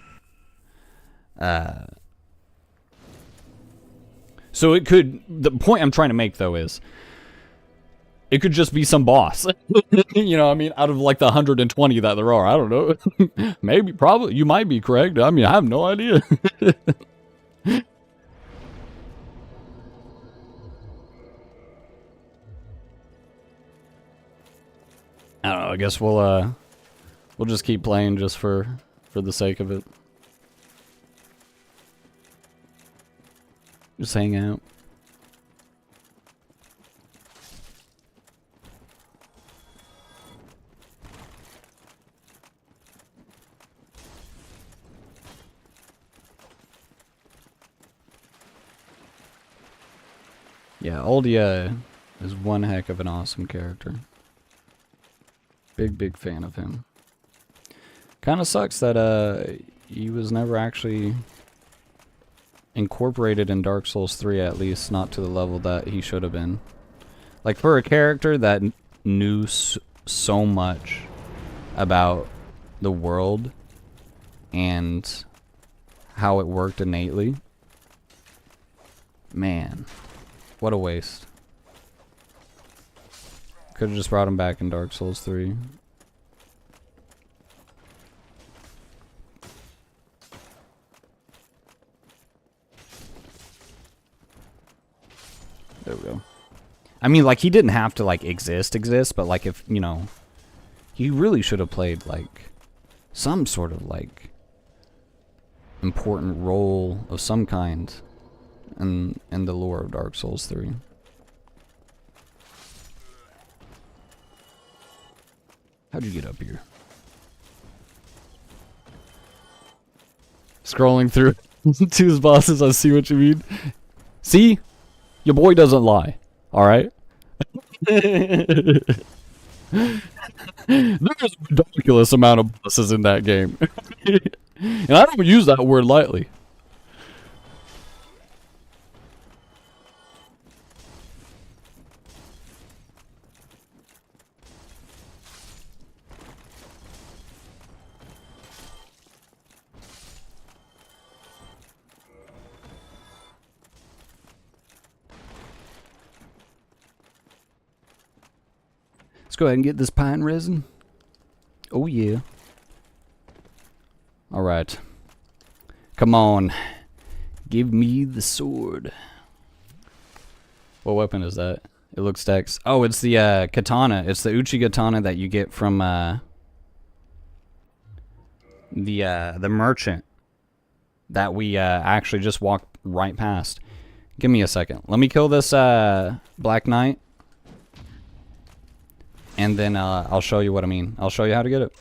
So it could, the point I'm trying to make though is, it could just be some boss. You know, I mean, out of like the 120 that there are, I don't know. Maybe, probably, you might be correct. I mean, I have no idea. I don't know, I guess we'll just keep playing just for the sake of it. Just hang out. Yeah, Aldia is one heck of an awesome character. Big fan of him. Kinda sucks that he was never actually incorporated in Dark Souls 3, at least not to the level that he should have been. Like, for a character that knew so much about the world and how it worked innately, man, what a waste. Could have just brought him back in Dark Souls 3. There we go. I mean, like, he didn't have to, like, exist, but, like, if, you know, he really should have played, like, some sort of, like, important role of some kind in the lore of Dark Souls 3. How'd you get up here? Scrolling through two's bosses, I see what you mean. See? Your boy doesn't lie. Alright? There's a ridiculous amount of bosses in that game. And I don't use that word lightly. Let's go ahead and get this pine resin. Oh yeah. Alright. Come on. Give me the sword. What weapon is that? It looks Dex. Oh, it's the katana. It's the Uchi katana that you get from the merchant that we actually just walked right past. Give me a second. Let me kill this Black Knight. And then I'll show you what I mean. I'll show you how to get it.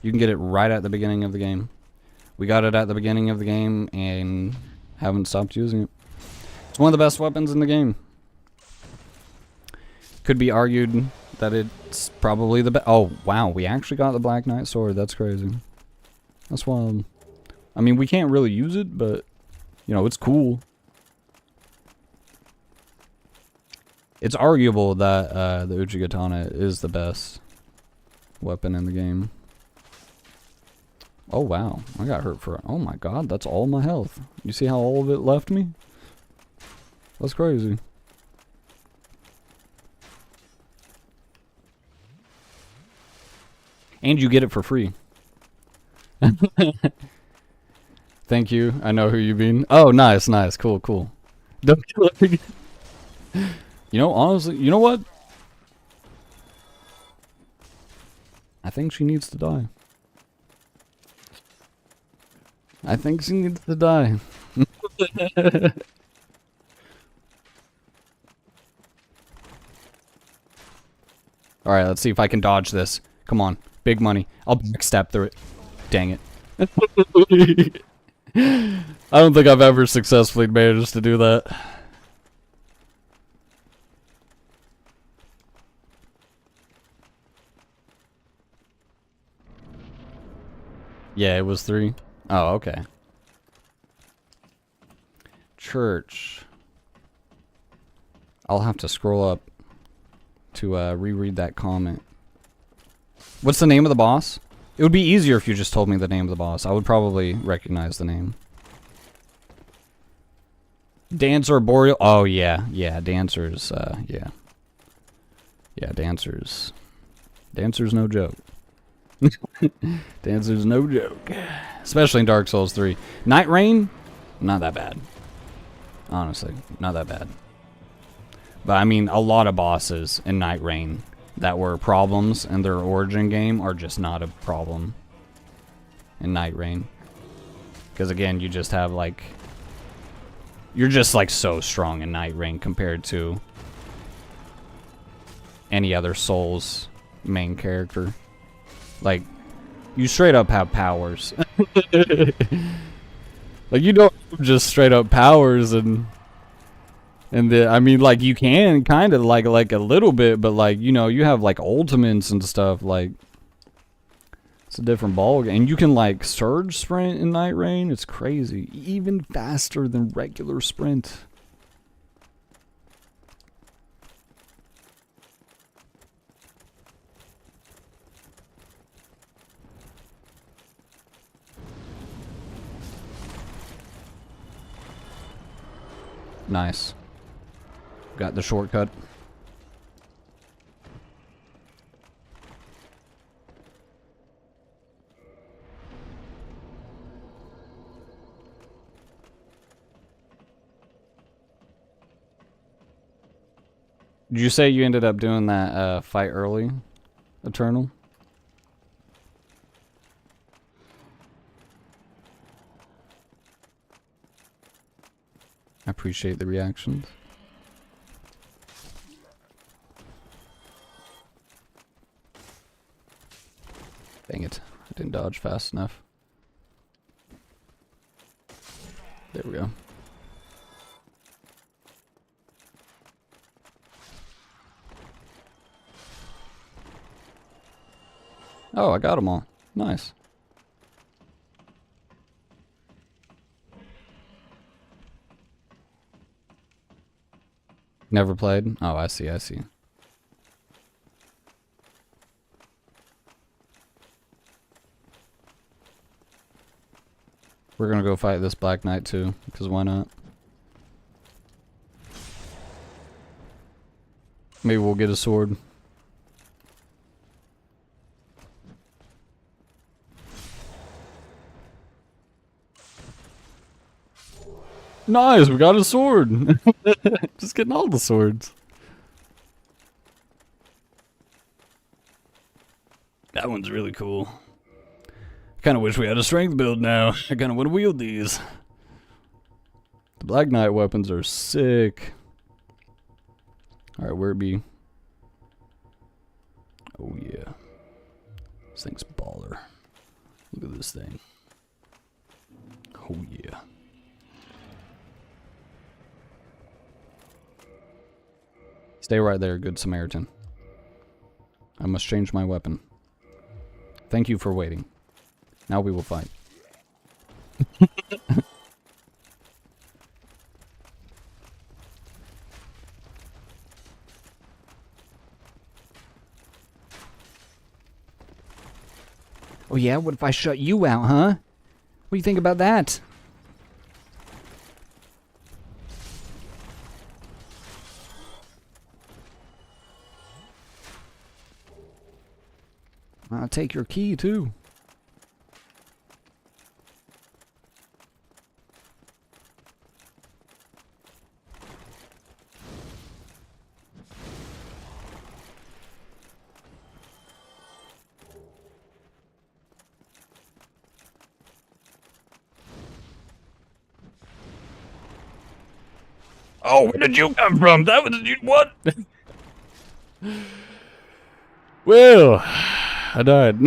You can get it right at the beginning of the game. We got it at the beginning of the game and haven't stopped using it. It's one of the best weapons in the game. Could be argued that it's probably the best. Oh, wow. We actually got the Black Knight sword. That's crazy. That's wild. I mean, we can't really use it, but, you know, it's cool. It's arguable that the Uchi katana is the best weapon in the game. Oh wow, I got hurt for, oh my god, that's all my health. You see how all of it left me? That's crazy. And you get it for free. Thank you, I know who you mean. Oh, nice, nice, cool, cool. Don't kill it again. You know, honestly, you know what? I think she needs to die. I think she needs to die. Alright, let's see if I can dodge this. Come on, big money. I'll backstep through it. Dang it. I don't think I've ever successfully managed to do that. Yeah, it was 3. Oh, okay. Church. I'll have to scroll up to reread that comment. What's the name of the boss? It would be easier if you just told me the name of the boss. I would probably recognize the name. Dancer Boreal. Oh, yeah. Yeah, Dancer's, yeah. Yeah, Dancer's. Dancer's no joke. Dancer's no joke. Especially in Dark Souls 3. Night Rain? Not that bad. Honestly, not that bad. But I mean, a lot of bosses in Night Rain that were problems in their origin game are just not a problem in Night Rain. Because again, you just have like... You're just like so strong in Night Rain compared to any other Souls main character. Like, you straight up have powers. Like, you don't just straight up powers and I mean, like, you can kind of like a little bit, but like, you know, you have like ultimates and stuff. Like, it's a different ball game. And you can like surge sprint in Night Rain. It's crazy, even faster than regular sprint. Nice. Got the shortcut. Did you say you ended up doing that fight early, Eternal? I appreciate the reactions. Dang it. I didn't dodge fast enough. There we go. Oh, I got them all. Nice. Never played? Oh, I see, I see. We're gonna go fight this Black Knight too, because why not? Maybe we'll get a sword. Nice, we got a sword! Just getting all the swords. That one's really cool. Kinda wish we had a strength build now. I kinda wanna wield these. The Black Knight weapons are sick. Alright, where it be? Oh yeah. This thing's baller. Look at this thing. Oh yeah. Stay right there, Good Samaritan. I must change my weapon. Thank you for waiting. Now we will fight. Oh yeah? What if I shut you out, huh? What do you think about that? I'll take your key too. Oh, where did you come from? That was you. What? Well, I died.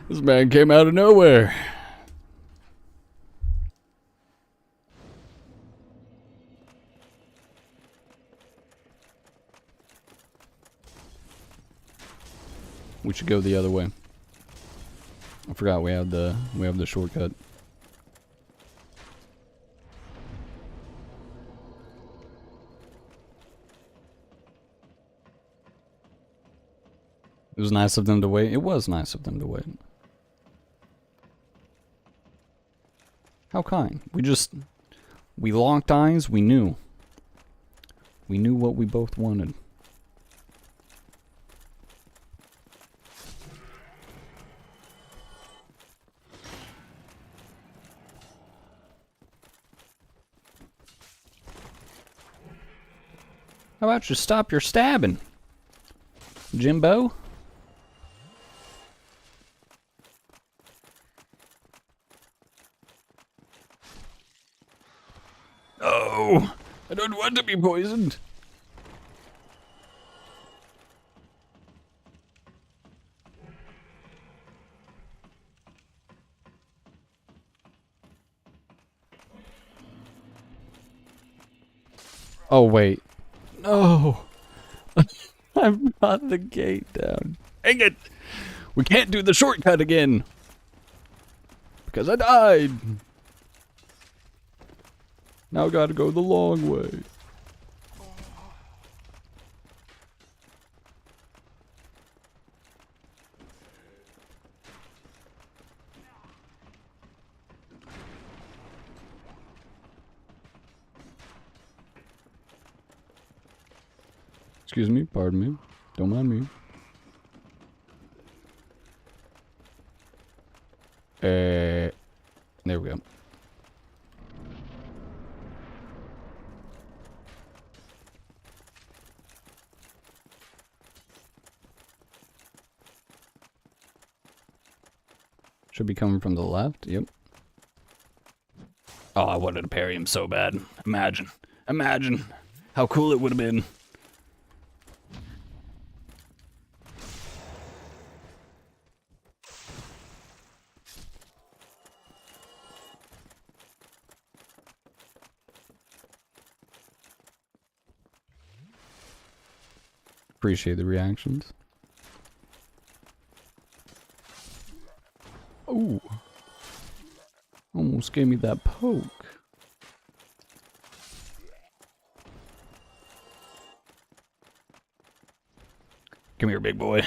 This man came out of nowhere. We should go the other way. I forgot we have the shortcut. It was nice of them to wait. It was nice of them to wait. How kind. We locked eyes, we knew. We knew what we both wanted. How about you stop your stabbing, Jimbo? Oh, I don't want to be poisoned. Oh, wait. No. I've brought the gate down. Dang it. We can't do the shortcut again. Because I died. Now gotta go the long way. Excuse me, pardon me. Don't mind me. There we go. Should be coming from the left, yep. Oh, I wanted to parry him so bad. Imagine how cool it would have been. Appreciate the reactions. Oh, almost gave me that poke. Come here, big boy.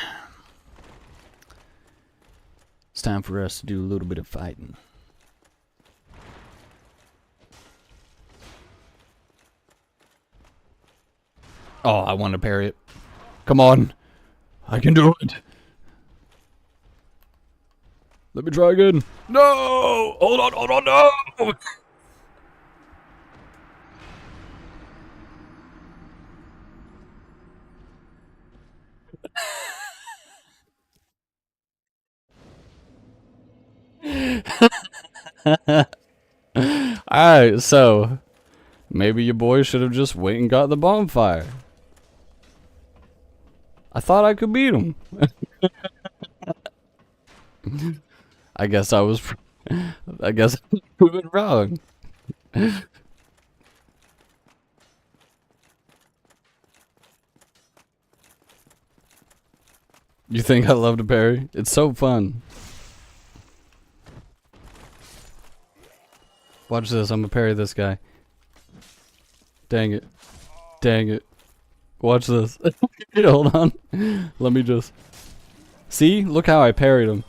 It's time for us to do a little bit of fighting. Oh, I want to parry it. Come on. I can do it. Let me try again. No! Hold on, no! Alright, so maybe your boy should have just waited and got the bonfire. I thought I could beat him. I guess I was proven wrong. You think I love to parry? It's so fun. Watch this, I'm gonna parry this guy. Dang it. Dang it. Watch this. Hold on. Let me just... See? Look how I parried him.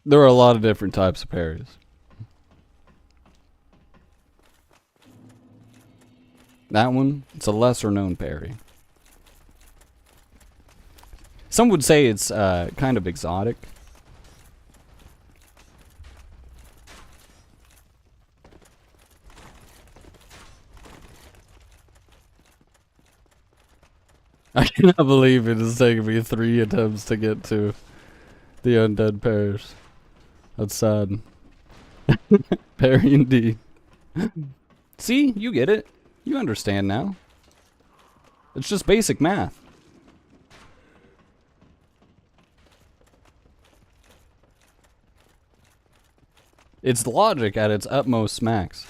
There are a lot of different types of parries. That one, it's a lesser known parry. Some would say it's kind of exotic. I cannot believe it has taken me 3 attempts to get to the undead parish. That's sad. Parry indeed. See? You get it. You understand now. It's just basic math. It's logic at its utmost max.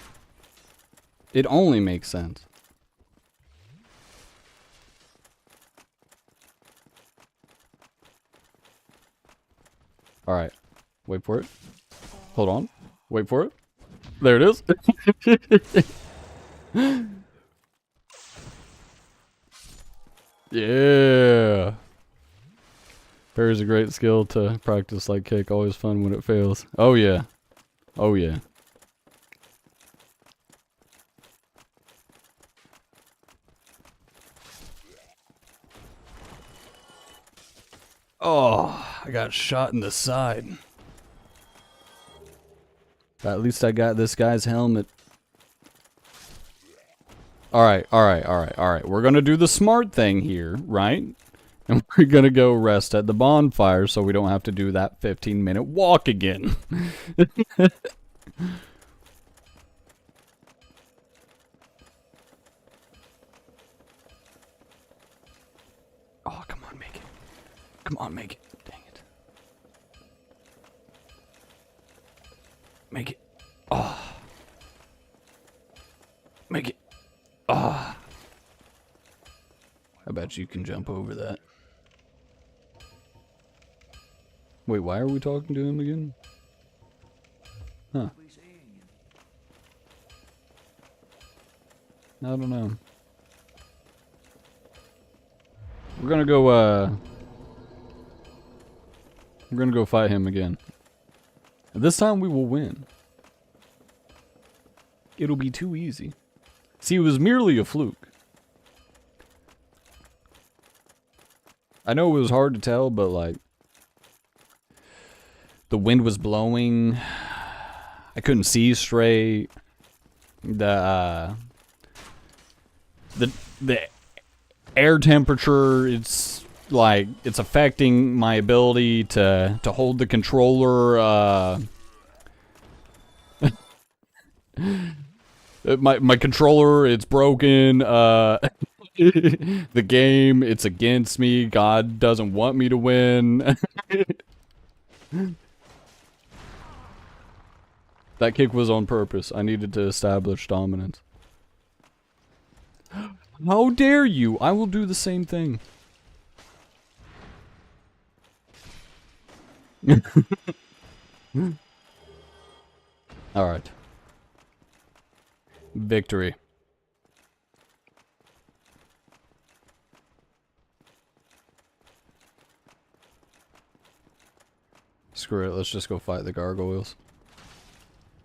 It only makes sense. Alright. Wait for it. Hold on. Wait for it. There it is. Yeah. Parry's a great skill to practice like cake. Always fun when it fails. Oh yeah. Oh yeah. Oh, I got shot in the side. But at least I got this guy's helmet. Alright. We're gonna do the smart thing here, right? And we're gonna go rest at the bonfire so we don't have to do that 15-minute walk again. Oh, come on, make it. Come on, make it. Dang it. Make it. Oh. Make it. Ah. I bet you can jump over that. Wait, why are we talking to him again? Huh. I don't know. We're gonna go fight him again. And this time we will win. It'll be too easy. See, it was merely a fluke. I know it was hard to tell, but like the wind was blowing. I couldn't see straight. The air temperature. It's like it's affecting my ability to hold the controller. My controller, it's broken. The game, it's against me. God doesn't want me to win. That kick was on purpose. I needed to establish dominance. How dare you? I will do the same thing. Alright. Victory. Screw it, let's just go fight the gargoyles.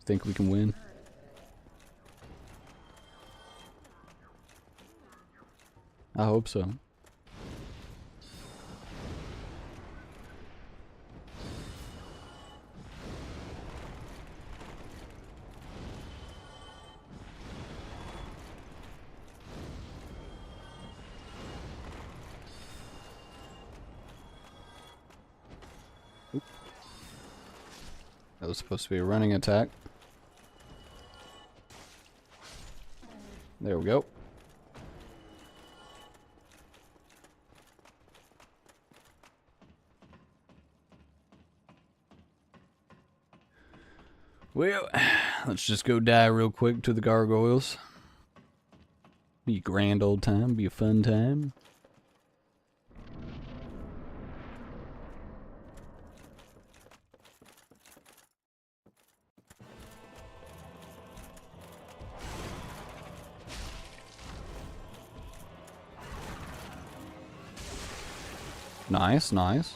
Think we can win? I hope so. Oop. That was supposed to be a running attack. There we go. Well, let's just go die real quick to the gargoyles. Be a grand old time, be a fun time. Nice, nice.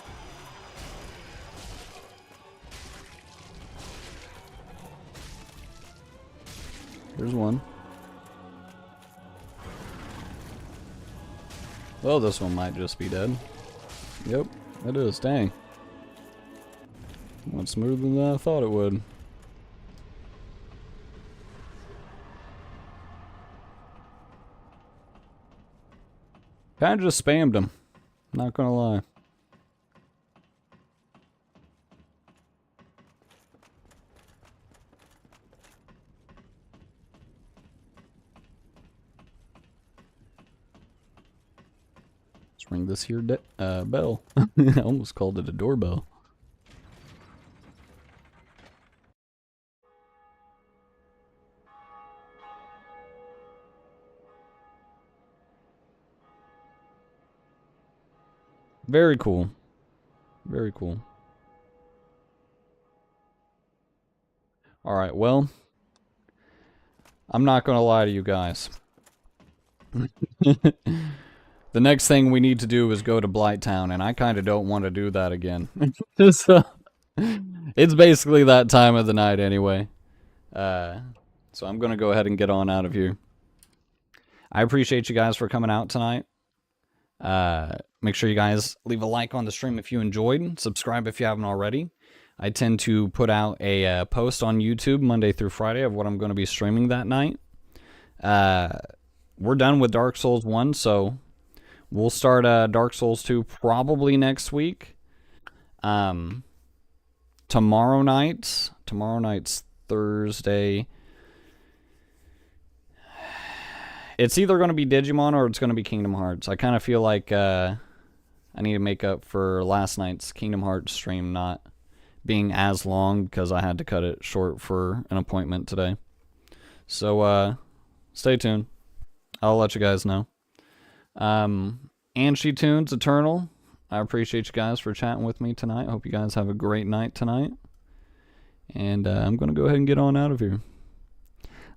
There's one. Well, this one might just be dead. Yep, it is. Dang. Went smoother than I thought it would. Kinda just spammed him. Not gonna lie. Let's ring this here bell. I almost called it a doorbell. Very cool. Very cool. Alright, well, I'm not gonna lie to you guys. The next thing we need to do is go to Blighttown, and I kind of don't want to do that again. So, it's basically that time of the night anyway. So I'm gonna go ahead and get on out of here. I appreciate you guys for coming out tonight. Make sure you guys leave a like on the stream if you enjoyed. Subscribe if you haven't already. I tend to put out a post on YouTube Monday through Friday of what I'm going to be streaming that night. We're done with Dark Souls 1, so we'll start Dark Souls 2 probably next week. Tomorrow night's Thursday. It's either going to be Digimon or it's going to be Kingdom Hearts. I kind of feel like I need to make up for last night's Kingdom Hearts stream not being as long because I had to cut it short for an appointment today. So stay tuned. I'll let you guys know. Anshi Tunes Eternal, I appreciate you guys for chatting with me tonight. Hope you guys have a great night tonight. And I'm going to go ahead and get on out of here.